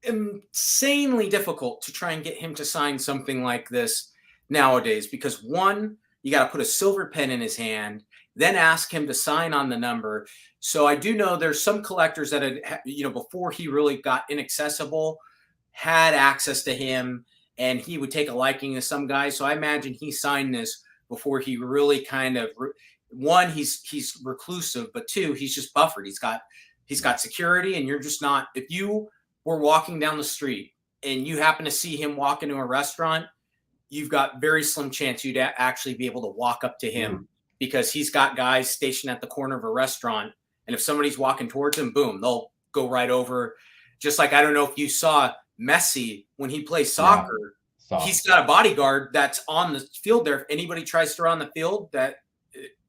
insanely difficult to try and get him to sign something like this nowadays because one, you got to put a silver pen in his hand, then ask him to sign on the number. So I do know there's some collectors that had, before he really got inaccessible, had access to him and he would take a liking to some guys. So I imagine he signed this before he really kind of one, he's reclusive, but two, he's just buffered. He's got security, and you're just not. If you were walking down the street and you happen to see him walk into a restaurant, you've got very slim chance you'd actually be able to walk up to him because he's got guys stationed at the corner of a restaurant, and if somebody's walking towards him, boom, they'll go right over. Just like I don't know if you saw Messi when he plays soccer, he's got a bodyguard that's on the field there. If anybody tries to run the field, that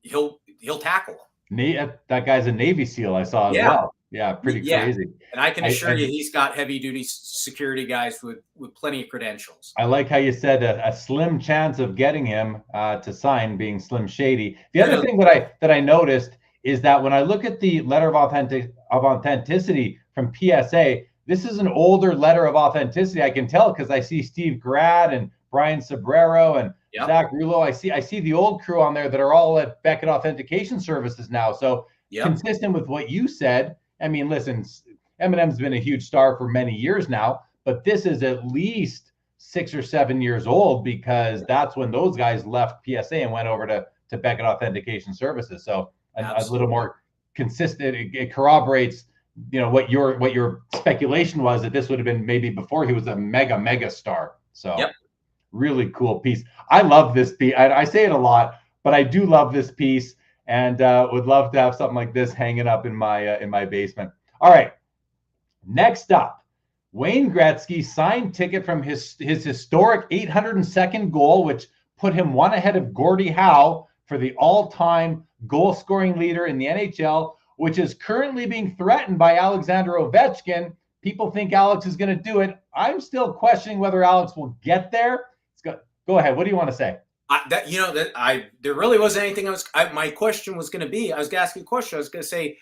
he'll tackle him. That guy's a Navy SEAL. I saw as well. Yeah, pretty crazy. And I can assure you, he's got heavy duty security guys with plenty of credentials. I like how you said a slim chance of getting him to sign being Slim Shady. The other thing that I noticed is that when I look at the letter of authenticity from PSA, this is an older letter of authenticity. I can tell because I see Steve Grad and Brian Sobrero and Zach Rulo. I see the old crew on there that are all at Beckett Authentication Services now. So consistent with what you said. I mean, listen, Eminem's been a huge star for many years now, but this is at least 6 or 7 years old because that's when those guys left PSA and went over to Beckett Authentication Services. So a little more consistent. It corroborates, what your speculation was that this would have been maybe before he was a mega star. So really cool piece. I love this piece. I say it a lot, but I do love this piece. And would love to have something like this hanging up in my basement. All right. Next up, Wayne Gretzky signed ticket from his historic 802nd goal, which put him one ahead of Gordie Howe for the all-time goal-scoring leader in the NHL, which is currently being threatened by Alexander Ovechkin. People think Alex is going to do it. I'm still questioning whether Alex will get there. Go ahead. What do you want to say? There really wasn't anything my question was going to be. I was going to ask you a question. I was going to say,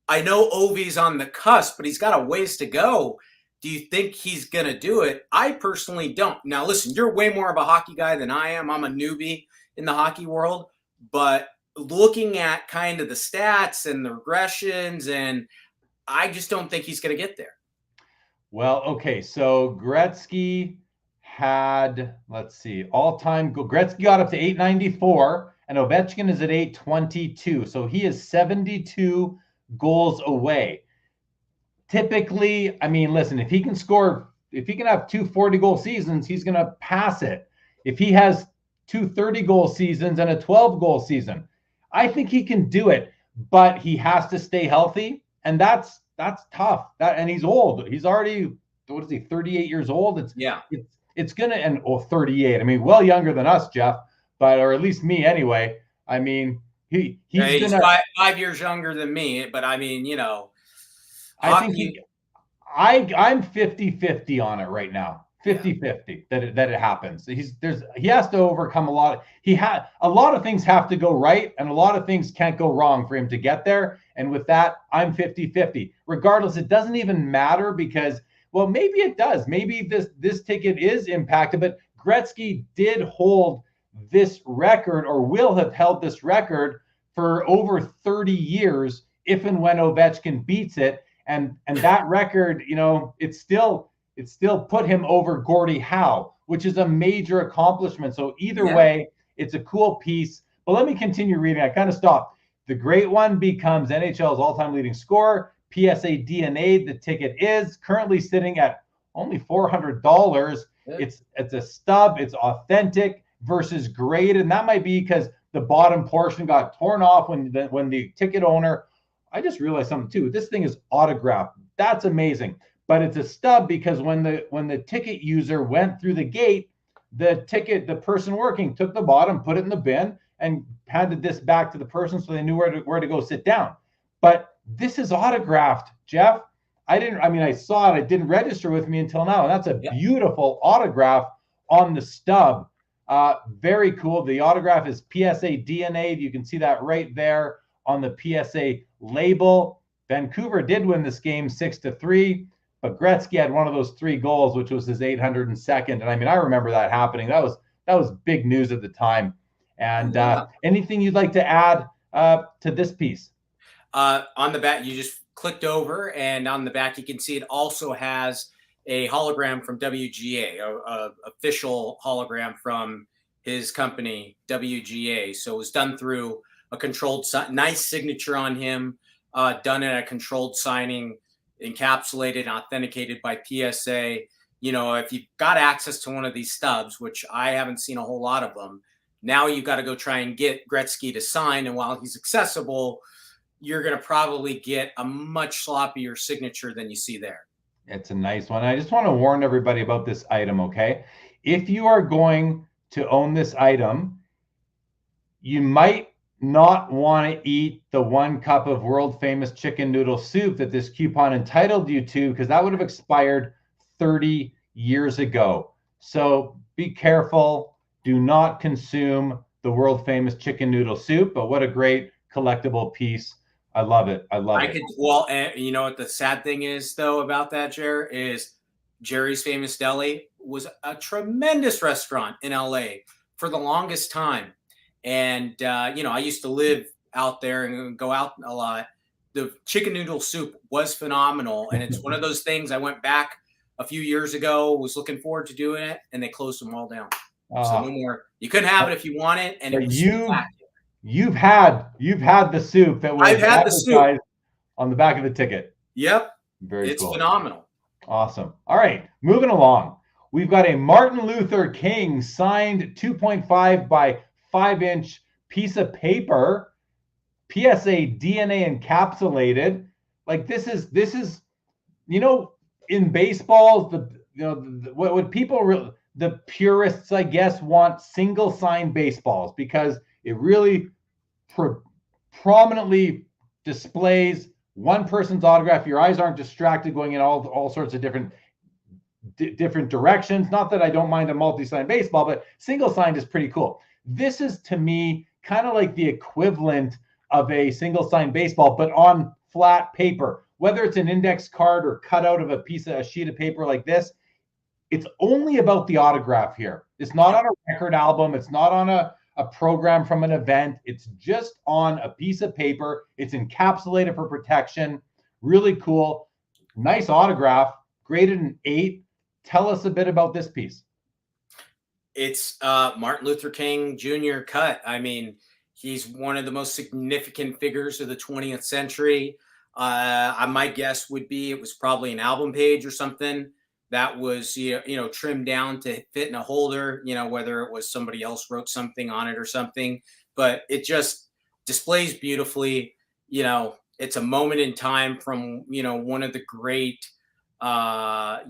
I know Ovi's on the cusp, but he's got a ways to go. Do you think he's going to do it? I personally don't. Now, listen, you're way more of a hockey guy than I am. I'm a newbie in the hockey world, but looking at kind of the stats and the regressions, and I just don't think he's going to get there. Well, okay. So Gretzky had, let's see, all-time goal. Gretzky got up to 894, and Ovechkin is at 822. So he is 72 goals away. Typically, I mean, listen, if he can have two 40-goal seasons, he's going to pass it. If he has two 30-goal seasons and a 12-goal season, I think he can do it, but he has to stay healthy, and that's tough. And he's old. He's already, 38 years old? It's going to end, 38. I mean, well younger than us, Jeff, or at least me anyway. I mean, he's gonna, 5 years younger than me, but I mean, I think I'm 50-50 on it right now. 50-50 that it happens. He has to overcome a lot of things have to go right, and a lot of things can't go wrong for him to get there. And with that, I'm 50-50. Regardless, it doesn't even matter because, well, maybe it does. Maybe this ticket is impacted, but Gretzky did hold this record, or will have held this record for over 30 years if and when Ovechkin beats it. And that record, it's still it still put him over Gordie Howe, which is a major accomplishment. So either way, it's a cool piece. But let me continue reading. I kind of stopped. The great one becomes NHL's all-time leading scorer. PSA DNA, the ticket is currently sitting at only $400. It's a stub. It's authentic versus grade, and that might be because the bottom portion got torn off when the ticket owner. I just realized something too. This thing is autographed. That's amazing. But it's a stub because when the ticket user went through the gate, the person working took the bottom, put it in the bin, and handed this back to the person so they knew where to go sit down. But this is autographed, Jeff. I saw it. It didn't register with me until now. And that's a beautiful autograph on the stub. Very cool. The autograph is PSA DNA. You can see that right there on the PSA label. Vancouver did win this game 6-3, but Gretzky had one of those 3 goals, which was his 802nd. And I remember that happening. That was big news at the time. And anything you'd like to add to this piece? On the back, you just clicked over, and on the back, you can see it also has a hologram from WGA, a official hologram from his company, WGA. So it was done through a controlled, nice signature on him, done in a controlled signing, encapsulated and authenticated by PSA. If you've got access to one of these stubs, which I haven't seen a whole lot of them, now you've got to go try and get Gretzky to sign. And while he's accessible, you're going to probably get a much sloppier signature than you see there. It's a nice one. I just want to warn everybody about this item, okay? If you are going to own this item, you might not want to eat the 1 cup of world famous chicken noodle soup that this coupon entitled you to, because that would have expired 30 years ago. So be careful. Do not consume the world famous chicken noodle soup, but what a great collectible piece. I love it. Well, and you know what the sad thing is, though, about that, Jer, is Jerry's Famous Deli was a tremendous restaurant in LA for the longest time. And, I used to live out there and go out a lot. The chicken noodle soup was phenomenal. And it's one of those things. I went back a few years ago, was looking forward to doing it, and they closed them all down. So no more. You couldn't have it if you want it. And it was You've had the soup that was advertised on the back of the ticket. Yep. Very cool. It's phenomenal. Awesome. All right, moving along. We've got a Martin Luther King signed 2.5 by 5-inch piece of paper, PSA DNA encapsulated. Like this is in baseball, what people the purists, I guess, want single sign baseballs because it really prominently displays one person's autograph. Your eyes aren't distracted going in all sorts of different directions. Not that I don't mind a multi-sign baseball, but single signed is pretty cool. This is, to me, kind of like the equivalent of a single sign baseball, but on flat paper. Whether it's an index card or cut out of a sheet of paper like this, it's only about the autograph here. It's not on a record album. It's not on a program from an event. It's just on a piece of paper. It's encapsulated for protection. Really cool. Nice autograph. Graded an 8. Tell us a bit about this piece. It's Martin Luther King Jr. cut. I mean, he's one of the most significant figures of the 20th century. My guess would be it was probably an album page or something that was trimmed down to fit in a holder, whether it was somebody else wrote something on it or something, but it just displays beautifully. It's a moment in time from one of the great minds,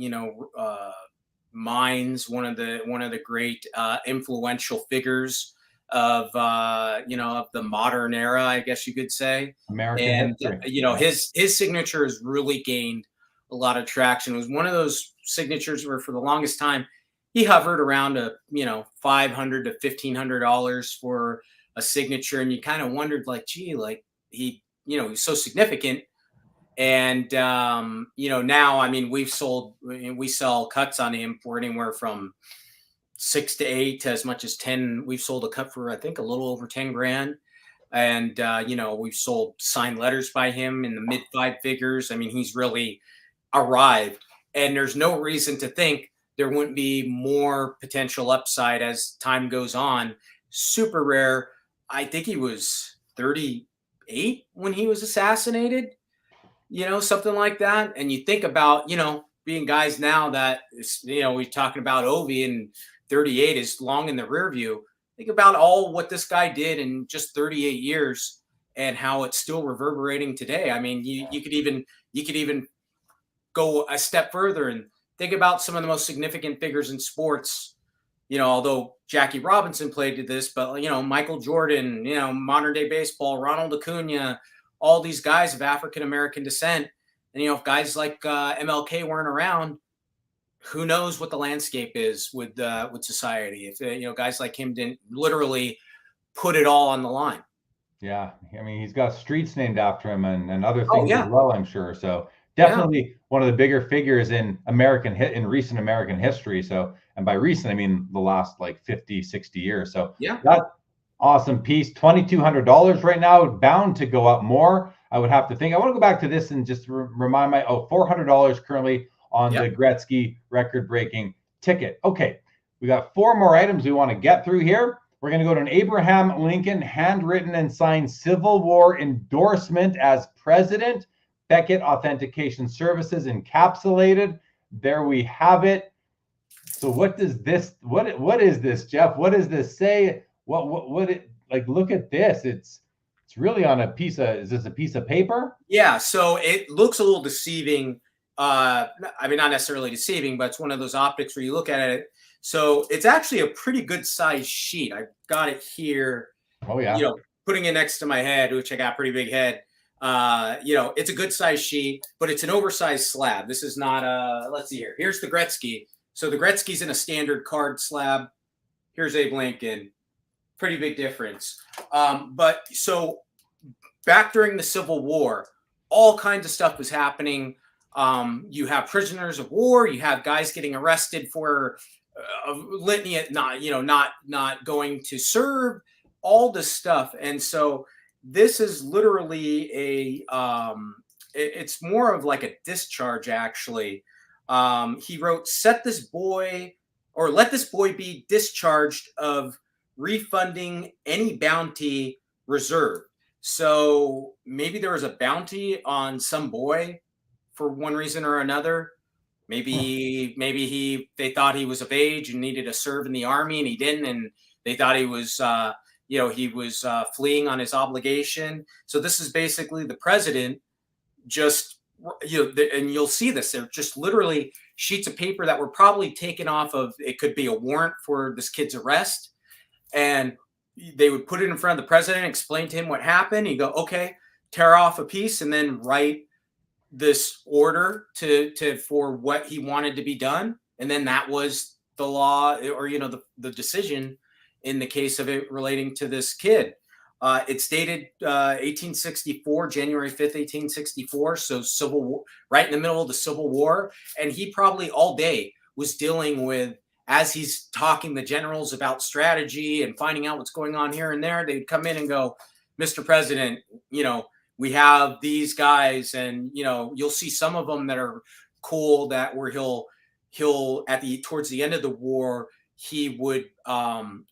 one of the great influential figures of the modern era, I guess you could say. American history. His signature has really gained a lot of traction. It was one of those signatures where for the longest time he hovered around $500 to $1,500 for a signature, and you kind of wondered, like, gee, like he's so significant. And now, I mean, we sell cuts on him for anywhere from 6 to 8 to as much as 10. We've sold a cut for, I think, a little over 10 grand. And we've sold signed letters by him in the mid 5 figures. I mean, he's really arrived. And there's no reason to think there wouldn't be more potential upside as time goes on. Super rare. I think he was 38 when he was assassinated, something like that. And you think about, being guys now that, we're talking about Ovi, and 38 is long in the rear view. Think about all what this guy did in just 38 years and how it's still reverberating today. I mean, you could even go a step further and think about some of the most significant figures in sports. Although Jackie Robinson played to this, but Michael Jordan, modern day baseball, Ronald Acuna, all these guys of African American descent, and if guys like MLK weren't around, who knows what the landscape is with society if guys like him didn't literally put it all on the line. Yeah, I mean, he's got streets named after him and other things as well, I'm sure. So definitely one of the bigger figures in recent American history. So, and by recent, I mean the last like 50, 60 years. So that awesome piece, $2,200 right now, bound to go up more. I would have to think. I want to go back to this and just remind $400 currently on the Gretzky record-breaking ticket. Okay, we got 4 more items we want to get through here. We're going to go to an Abraham Lincoln handwritten and signed Civil War endorsement as president. Beckett Authentication Services encapsulated. There we have it. So what does this? What is this, Jeff? What does this say? What it like? Look at this. It's really on a piece of. Is this a piece of paper? Yeah. So it looks a little deceiving. I mean, not necessarily deceiving, but it's one of those optics where you look at it. So it's actually a pretty good size sheet. I've got it here. Oh yeah. Putting it next to my head, which I got a pretty big head. It's a good size sheet, but it's an oversized slab. This is not let's see here. Here's the Gretzky. So the Gretzky's in a standard card slab. Here's Abe Lincoln. Pretty big difference. But so back during the Civil War, all kinds of stuff was happening. You have prisoners of war. You have guys getting arrested for litany, not going to serve, all this stuff. And so this is literally it's more of like a discharge, actually. He wrote, let this boy be discharged of refunding any bounty reserved. So maybe there was a bounty on some boy for one reason or another. Maybe they thought he was of age and needed to serve in the army, and he didn't, and they thought he was fleeing on his obligation. So this is basically the president just, and you'll see this. They're just literally sheets of paper that were probably taken off of, it could be a warrant for this kid's arrest. And they would put it in front of the president, explain to him what happened. He'd go, okay, tear off a piece and then write this order for what he wanted to be done. And then that was the law, or, the decision in the case of it relating to this kid. It's dated 1864, January 5th, 1864. So Civil War, right in the middle of the Civil War. And he probably all day was dealing with, as he's talking the generals about strategy and finding out what's going on here and there, they'd come in and go, Mr. President, we have these guys, and, you'll see some of them that are cool, that where he'll towards the end of the war, he would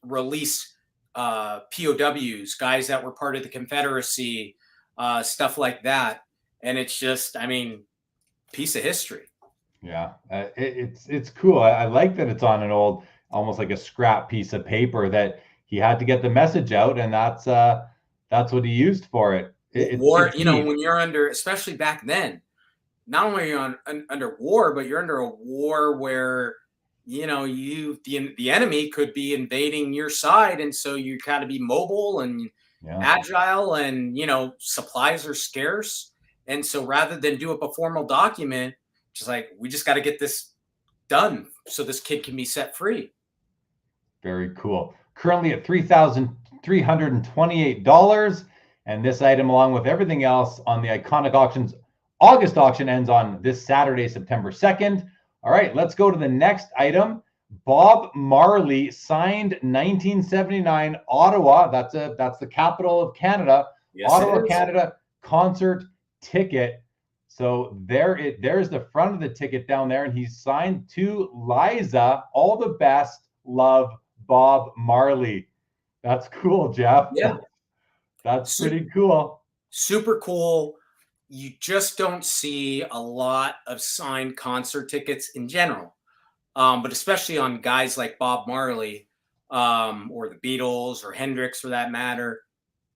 release POWs, guys that were part of the Confederacy, stuff like that. And it's just, piece of history. Yeah, it's cool. I like that it's on an old, almost like a scrap piece of paper, that he had to get the message out, and that's what he used for it. War, when you're under, especially back then, not only are you under war, but you're under a war where the enemy could be invading your side, and so you got to be mobile and agile, and supplies are scarce, and so rather than do up a formal document, just like, we just got to get this done so this kid can be set free. Very cool. Currently at $3,328, and this item, along with everything else on the Iconic Auctions August auction, ends on this Saturday, September 2nd. All right, let's go to the next item. Bob Marley, signed 1979, Ottawa. That's the capital of Canada. Yes, Ottawa, Canada concert ticket. So there's the front of the ticket down there, and he's signed to Liza. All the best, love, Bob Marley. That's cool, Jeff. Yeah. That's pretty cool. Super cool. You just don't see a lot of signed concert tickets in general, but especially on guys like Bob Marley, or the Beatles or Hendrix for that matter.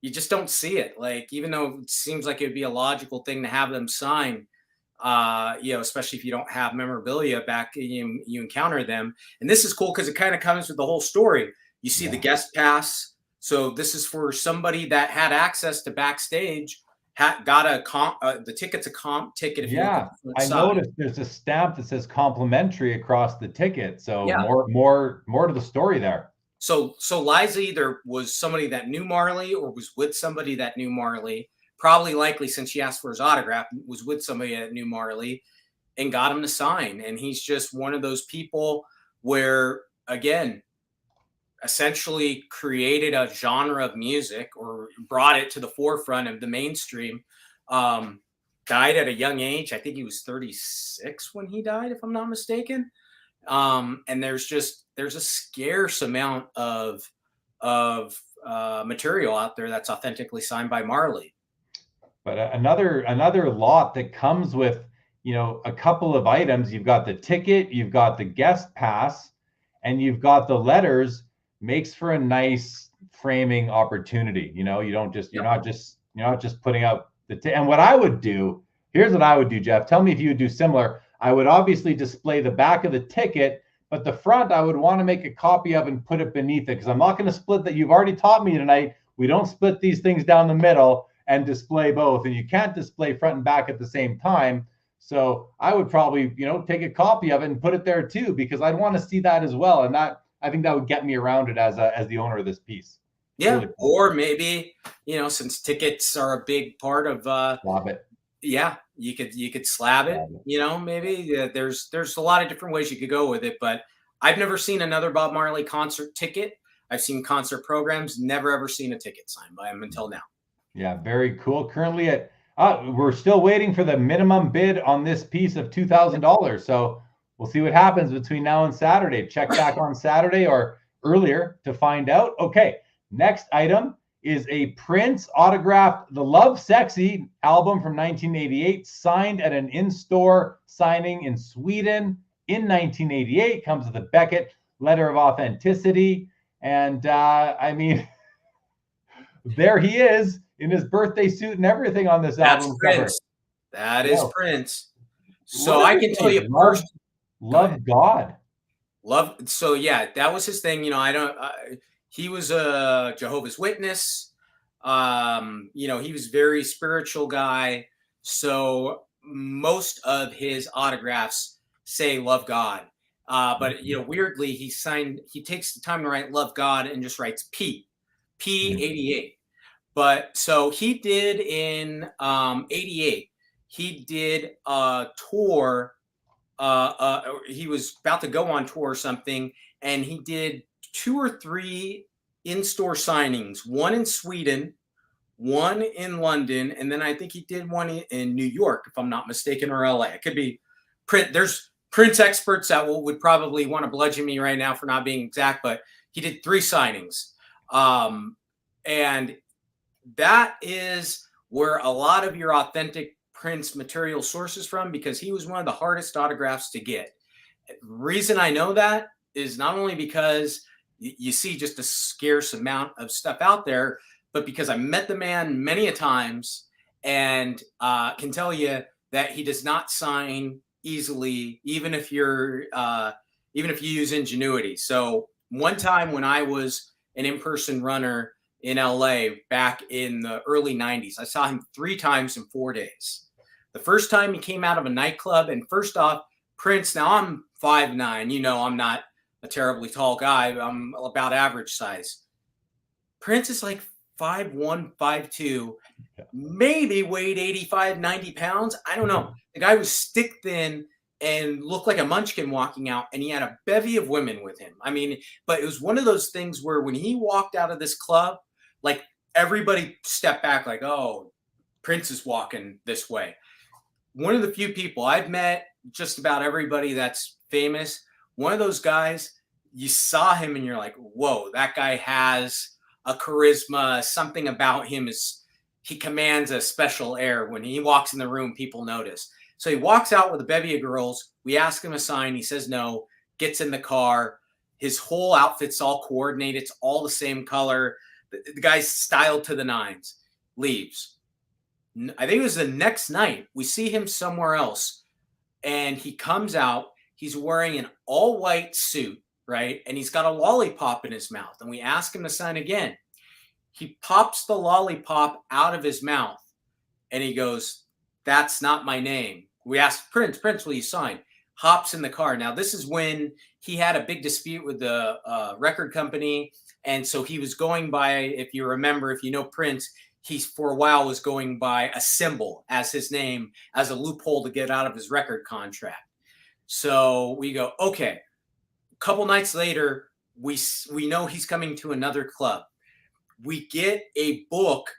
You just don't see it. Like, even though it seems like it would be a logical thing to have them sign, especially if you don't have memorabilia back, you encounter them. And this is cool because it kind of comes with the whole story. You see the guest pass. So this is for somebody that had access to backstage, got the ticket's a comp ticket. If I noticed there's a stamp that says complimentary across the ticket. So more to the story there. So Liza either was somebody that knew Marley or was with somebody that knew Marley. Probably likely, since she asked for his autograph, was with somebody that knew Marley and got him to sign. And he's just one of those people where, again, essentially created a genre of music or brought it to the forefront of the mainstream. Died at a young age. I think he was 36 when he died, if I'm not mistaken. And there's a scarce amount of material out there that's authentically signed by Marley. But another lot that comes with, a couple of items. You've got the ticket, you've got the guest pass, and you've got the letters. Makes for a nice framing opportunity. You're not just putting out and what I would do. Here's what I would do, Jeff. Tell me if you would do similar. I would obviously display the back of the ticket, but the front I would want to make a copy of and put it beneath it, because I'm not going to split that. You've already taught me tonight. We don't split these things down the middle and display both, and you can't display front and back at the same time. So I would probably, take a copy of it and put it there too, because I'd want to see that as well. And I think that would get me around it as the owner of this piece. Yeah. Really cool. Or maybe, since tickets are a big part of slab it. Yeah, you could slab it. Maybe there's a lot of different ways you could go with it, but I've never seen another Bob Marley concert ticket. I've seen concert programs, never ever seen a ticket signed by him until now. Yeah, very cool. Currently at we're still waiting for the minimum bid on this piece of $2,000. So we'll see what happens between now and Saturday. Check back on Saturday or earlier to find out. Okay, next item is a Prince autographed The Love Sexy album from 1988, signed at an in-store signing in Sweden in 1988. Comes with a Beckett letter of authenticity. And there he is in his birthday suit and everything on this album cover. That is Prince. So I can tell you first. Love God. So yeah, that was his thing. He was a Jehovah's Witness. He was a very spiritual guy. So most of his autographs say love God. But weirdly, he takes the time to write love God and just writes P88. But so he did in 88, he did a tour. He was about to go on tour or something, and he did 2 or 3 in-store signings, one in Sweden, one in London, and then I think he did one in New York, if I'm not mistaken, or LA. It could be print. There's Prince experts that would probably want to bludgeon me right now for not being exact, but he did 3 signings. And that is where a lot of your authentic Prince material sources from, because he was one of the hardest autographs to get. The reason I know that is not only because you see just a scarce amount of stuff out there, but because I met the man many a times and can tell you that he does not sign easily, even if you use ingenuity. So one time when I was an in-person runner in LA back in the early 90s, I saw him 3 times in 4 days. The first time he came out of a nightclub, and first off, Prince, now I'm 5'9", I'm not a terribly tall guy. I'm about average size. Prince is like 5'1", 5'2", maybe weighed 85, 90 pounds. I don't know. The guy was stick thin and looked like a munchkin walking out, and he had a bevy of women with him. But it was one of those things where when he walked out of this club, like everybody stepped back like, oh, Prince is walking this way. one of the few people I've met, just about everybody that's famous. One of those guys, you saw him and you're like, whoa, that guy has a charisma, something about him he commands a special air. When he walks in the room, people notice. So he walks out with a bevy of girls. We ask him a sign. He says no, gets in the car. His whole outfit's all coordinated. It's all the same color. The guy's styled to the nines. Leaves. I think it was the next night. We see him somewhere else. And he comes out. He's wearing an all-white suit, right? And he's got a lollipop in his mouth. And we ask him to sign again. He pops the lollipop out of his mouth. And he goes, "That's not my name." We asked Prince, "Prince, will you sign?" Hops in the car. Now, this is when he had a big dispute with the record company. And so he was going by, if you remember, if you know Prince, he for a while was going by a symbol as his name, as a loophole to get out of his record contract. So we go, okay. A couple nights later, we know he's coming to another club. We get a book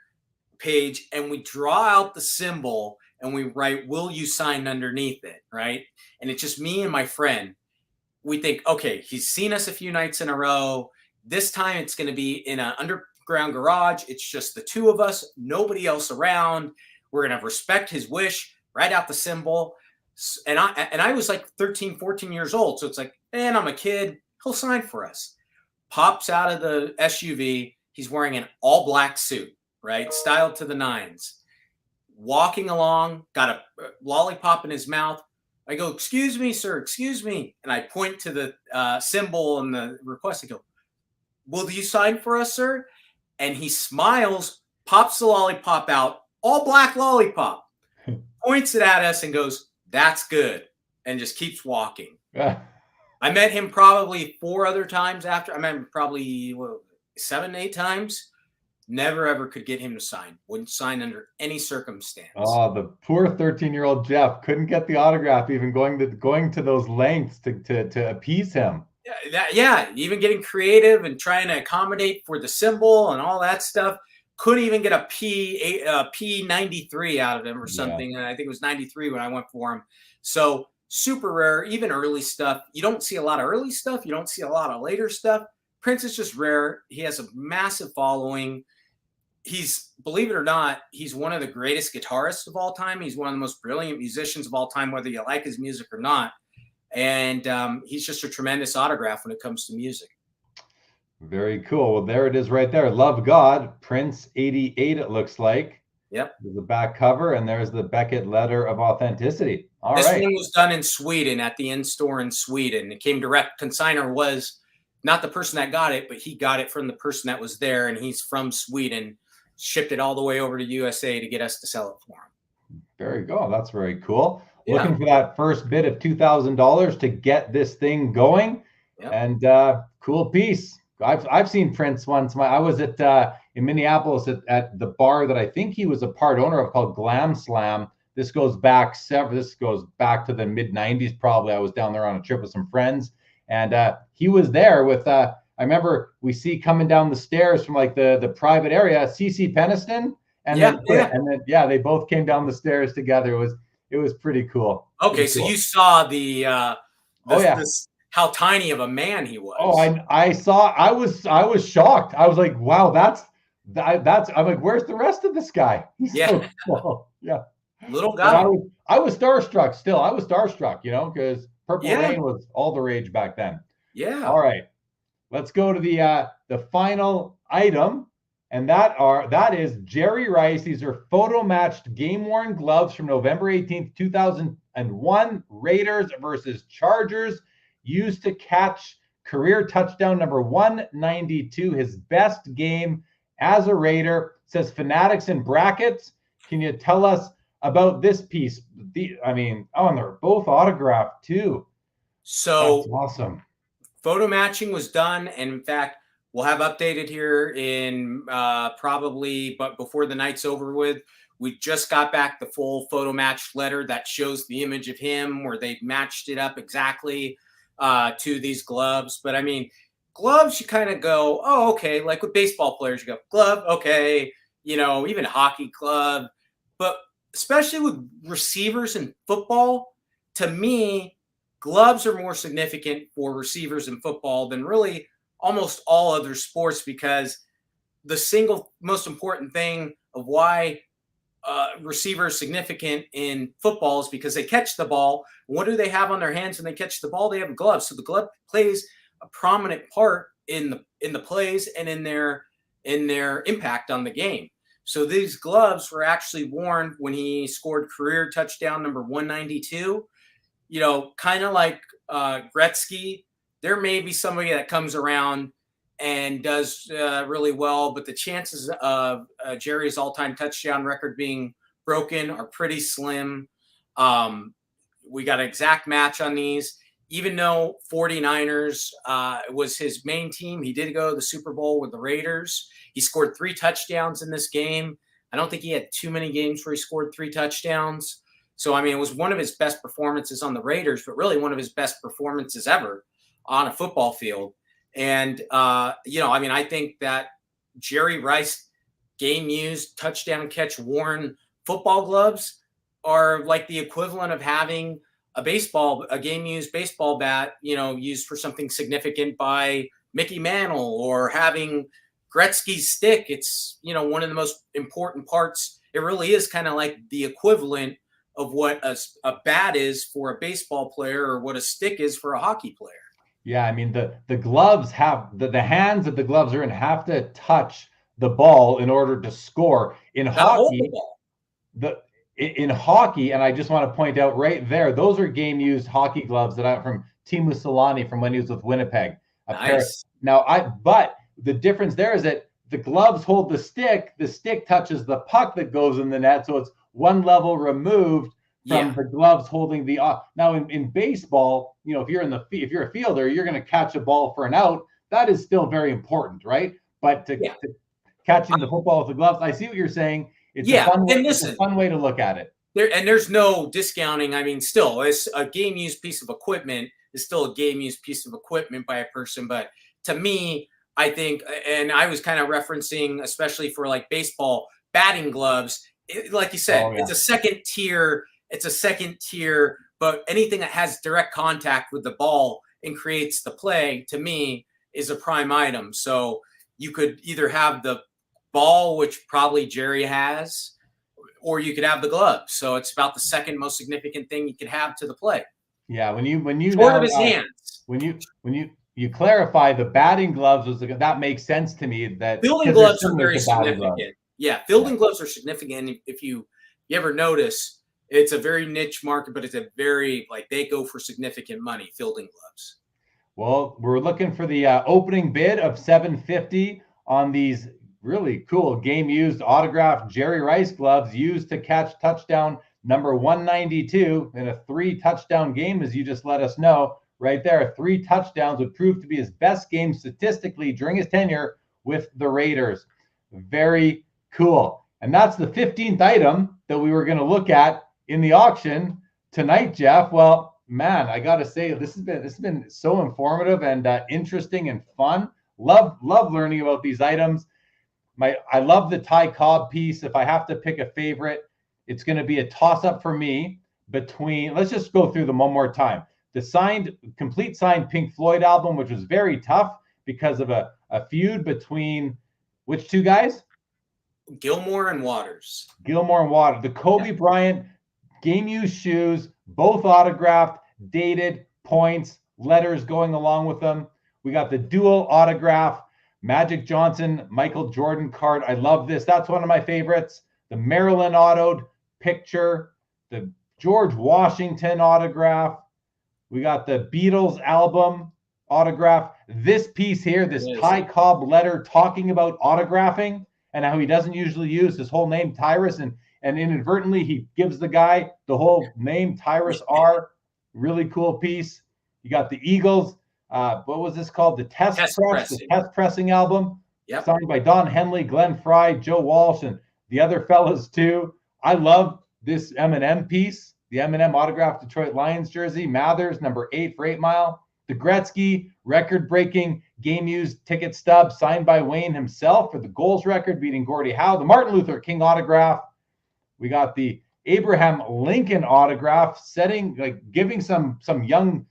page and we draw out the symbol and we write, "Will you sign?" underneath it, right? And it's just me and my friend. We think, okay, he's seen us a few nights in a row. This time it's going to be in an underground garage. It's just the two of us, nobody else around. We're going to respect his wish, write out the symbol. And I was like 13, 14 years old. So it's like, man, I'm a kid. He'll sign for us. Pops out of the SUV. He's wearing an all black suit, right? Styled to the nines. Walking along, got a lollipop in his mouth. I go, "Excuse me, sir, excuse me." And I point to the symbol and the request. I go, "Will you sign for us, sir?" And he smiles, pops the lollipop out, all black lollipop, points it at us and goes, "That's good," and just keeps walking. I met him probably 4 other times after. I met him probably 7, 8 times. Never ever could get him to sign. Wouldn't sign under any circumstance. Oh, the poor 13-year-old Jeff couldn't get the autograph, even going to those lengths to appease him. Yeah, even getting creative and trying to accommodate for the symbol and all that stuff. Couldn't even get a P93 out of him or something. Yeah. And I think it was 93 when I went for him. So super rare, even early stuff. You don't see a lot of early stuff. You don't see a lot of later stuff. Prince is just rare. He has a massive following. He's, believe it or not, he's one of the greatest guitarists of all time. He's one of the most brilliant musicians of all time, whether you like his music or not. And he's just a tremendous autograph when it comes to music. Very cool. Well, there it is right there. Love God, Prince 88, it looks like. Yep. There's the back cover, and there's the Beckett letter of authenticity. All right. This one was done in Sweden, at the in-store in Sweden. It came direct. Consigner was not the person that got it, but he got it from the person that was there, and he's from Sweden. Shipped it all the way over to USA to get us to sell it for him. Very cool. That's very cool. Yeah. Looking for that first bid of $2,000 to get this thing going. Yep. And cool piece. I've seen Prince once. I was at in Minneapolis at the bar that I think he was a part owner of, called Glam Slam. This goes back to the mid 90s probably. I was down there on a trip with some friends, and he was there with I remember we see coming down the stairs from like the private area, CeCe Peniston, and then they both came down the stairs together. It was pretty cool. Okay, so cool. you saw how tiny of a man he was. Oh, I saw. I was shocked. I was like, wow, that's. I'm like, where's the rest of this guy? He's so small. Yeah, little guy. I was starstruck. Still, I was starstruck. Because Purple Rain was all the rage back then. Yeah. All right. Let's go to the final item, and that is Jerry Rice. These are photo matched game worn gloves from November 18th, 2001. Raiders versus Chargers, used to catch career touchdown number 192, his best game as a Raider. It says Fanatics in brackets. Can you tell us about this piece? And they're both autographed too. So that's awesome. Photo matching was done, and in fact, we'll have updated here in probably, but before the night's over with. We just got back the full photo match letter that shows the image of him where they matched it up exactly to these gloves. But gloves, you kind of go, oh, okay. Like with baseball players, you go, glove, okay. Even hockey glove. But especially with receivers in football, to me, gloves are more significant for receivers in football than really almost all other sports, because the single most important thing of why receiver is significant in football is because they catch the ball. What do they have on their hands when they catch the ball? They have gloves. So the glove plays a prominent part in the plays and in their impact on the game. So these gloves were actually worn when he scored career touchdown number 192. You know, kind of like Gretzky. There may be somebody that comes around and does really well, but the chances of Jerry's all-time touchdown record being broken are pretty slim. We got an exact match on these. Even though 49ers was his main team, he did go to the Super Bowl with the Raiders. He scored 3 touchdowns in this game. I don't think he had too many games where he scored 3 touchdowns. So, I mean, it was one of his best performances on the Raiders, but really one of his best performances ever on a football field. And, you know, I mean, I think that Jerry Rice game-used, touchdown catch-worn football gloves are like the equivalent of having a game-used baseball bat, you know, used for something significant by Mickey Mantle, or having Gretzky's stick. It's, you know, one of the most important parts. It really is kind of like the equivalent of what a bat is for a baseball player, or what a stick is for a hockey player. Yeah, I mean, the gloves have the hands that the gloves are in have to touch the ball in order to score. In hockey, in hockey, and I just want to point out right there, those are game-used hockey gloves that I from Teemu Selanne from when he was with Winnipeg. Nice. But the difference there is that the gloves hold the stick touches the puck that goes in the net, so it's one level removed from the gloves holding the now in baseball, you know, if you're a fielder, you're going to catch a ball for an out. That is still very important, right? But to catching the football with the gloves, I see what you're saying. It's a fun way to look at it. There's no discounting. I mean, still, it's a game-used piece of equipment is still a game-used piece of equipment by a person. But to me, I think, and I was kind of referencing, especially for like baseball batting gloves, like you said, it's a second tier. It's a second tier, but anything that has direct contact with the ball and creates the play, to me, is a prime item. So you could either have the ball, which probably Jerry has, or you could have the glove. So it's about the second most significant thing you could have to the play. Yeah, when you short of his hands. When you clarify the batting gloves, that makes sense to me. That fielding gloves are very significant. Yeah, fielding gloves are significant. If you ever notice, it's a very niche market, but it's a very, like, they go for significant money, fielding gloves. Well, we're looking for the opening bid of $750 on these really cool game-used autographed Jerry Rice gloves used to catch touchdown number 192 in a 3-touchdown game, as you just let us know right there. 3 touchdowns would prove to be his best game statistically during his tenure with the Raiders. Very cool. And that's the 15th item that we were going to look at in the auction tonight, Jeff. Well, man, I got to say, this has been so informative and interesting and fun. Love learning about these items. I love the Ty Cobb piece. If I have to pick a favorite, it's going to be a toss-up for me between, let's just go through them one more time. The complete signed Pink Floyd album, which was very tough because of a feud between which 2 guys? Gilmore and Waters. The Kobe Bryant game-used shoes, both autographed, dated, points, letters going along with them. We got the dual autograph Magic Johnson, Michael Jordan card. I love this. That's one of my favorites. The Marilyn autoed picture, the George Washington autograph. We got the Beatles album autograph. This piece here, this Ty Cobb letter talking about autographing and how he doesn't usually use his whole name, Tyrus, and inadvertently he gives the guy the whole name, Tyrus R. Really cool piece. You got the Eagles. What was this called? The Test Pressing album. Yep. Signed by Don Henley, Glenn Fry, Joe Walsh, and the other fellas too. I love this Eminem piece. The Eminem autographed Detroit Lions jersey. Mathers, number 8 for 8 Mile. The Gretzky record-breaking game-used ticket stub signed by Wayne himself for the goals record, beating Gordie Howe. The Martin Luther King autograph. We got the Abraham Lincoln autograph, giving some young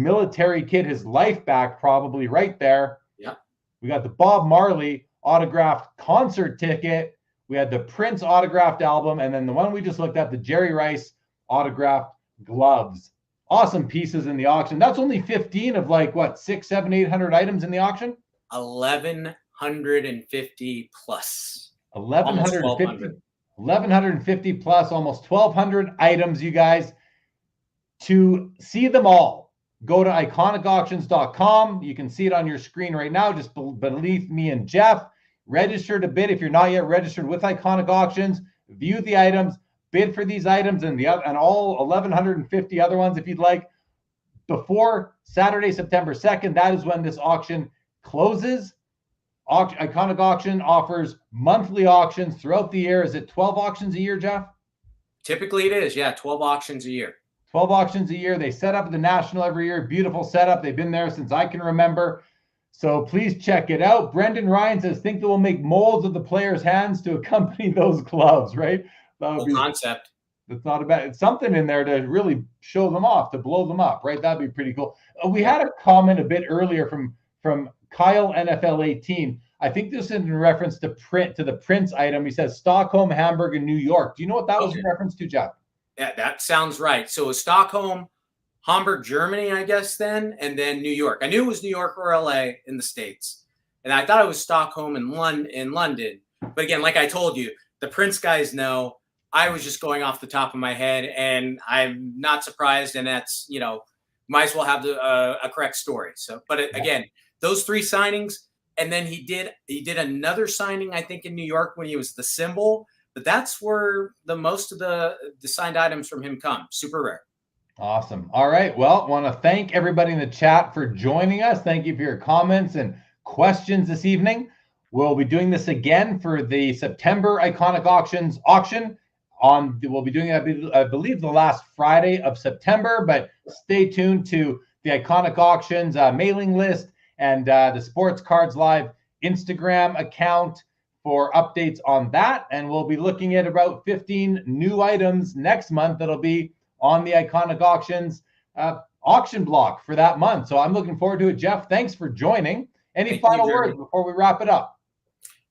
military kid his life back, probably right there. Yeah. We got the Bob Marley autographed concert ticket. We had the Prince autographed album, and then the one we just looked at, the Jerry Rice autographed gloves. Awesome pieces in the auction. That's only 15 of like what, 600, 700, 800 items in the auction? 1,150 plus. 1,150 plus, almost 1,200 items, you guys. To see them all, go to iconicauctions.com. You can see it on your screen right now, just beneath me and Jeff. Register to bid if you're not yet registered with Iconic Auctions. View the items, bid for these items and all 1,150 other ones if you'd like. Before Saturday, September 2nd, that is when this auction closes. Iconic Auction offers monthly auctions throughout the year. Is it 12 auctions a year, Jeff? Typically it is, yeah, 12 auctions a year. 12 auctions a year. They set up the National every year. Beautiful setup. They've been there since I can remember. So please check it out. Brendan Ryan says, think that we'll make molds of the players' hands to accompany those gloves, right? That would be Concept. That's not a bad, it's something in there to really show them off, to blow them up, right? That'd be pretty cool. We had a comment a bit earlier from Kyle NFL 18. I think this is in reference to the Prince item. He says Stockholm, Hamburg, and New York. Do you know what that was in reference to, Jeff? Yeah, that sounds right. So it was Stockholm, Hamburg, Germany, I guess then, and then New York. I knew it was New York or LA in the States. And I thought it was Stockholm and London. But again, like I told you, the Prince guys know. I was just going off the top of my head, and I'm not surprised. And that's, might as well have a correct story. So, but again, those 3 signings, and then he did another signing, I think, in New York when he was the symbol. But that's where the most of the signed items from him come. Super rare. Awesome. All right. Well, want to thank everybody in the chat for joining us. Thank you for your comments and questions this evening. We'll be doing this again for the September Iconic Auctions auction. We'll be doing it, I believe, the last Friday of September, but stay tuned to the Iconic Auctions mailing list and the Sports Cards Live Instagram account for updates on that. And we'll be looking at about 15 new items next month that'll be on the Iconic Auctions auction block for that month. So I'm looking forward to it. Jeff, thanks for joining. Any final words before we wrap it up?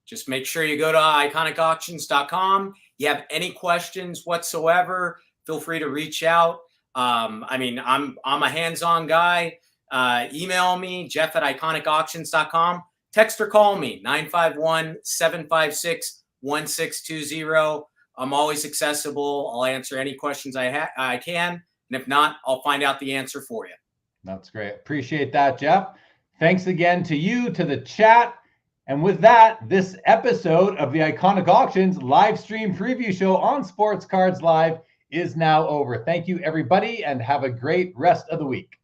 Just make sure you go to iconicauctions.com. You have any questions whatsoever, feel free to reach out. I'm a hands-on guy. Email me, jeff@iconicauctions.com. Text or call me, 951-756-1620. I'm always accessible. I'll answer any questions I can. And if not, I'll find out the answer for you. That's great. Appreciate that, Jeff. Thanks again to you, to the chat. And with that, this episode of the Iconic Auctions live stream preview show on Sports Cards Live is now over. Thank you, everybody, and have a great rest of the week.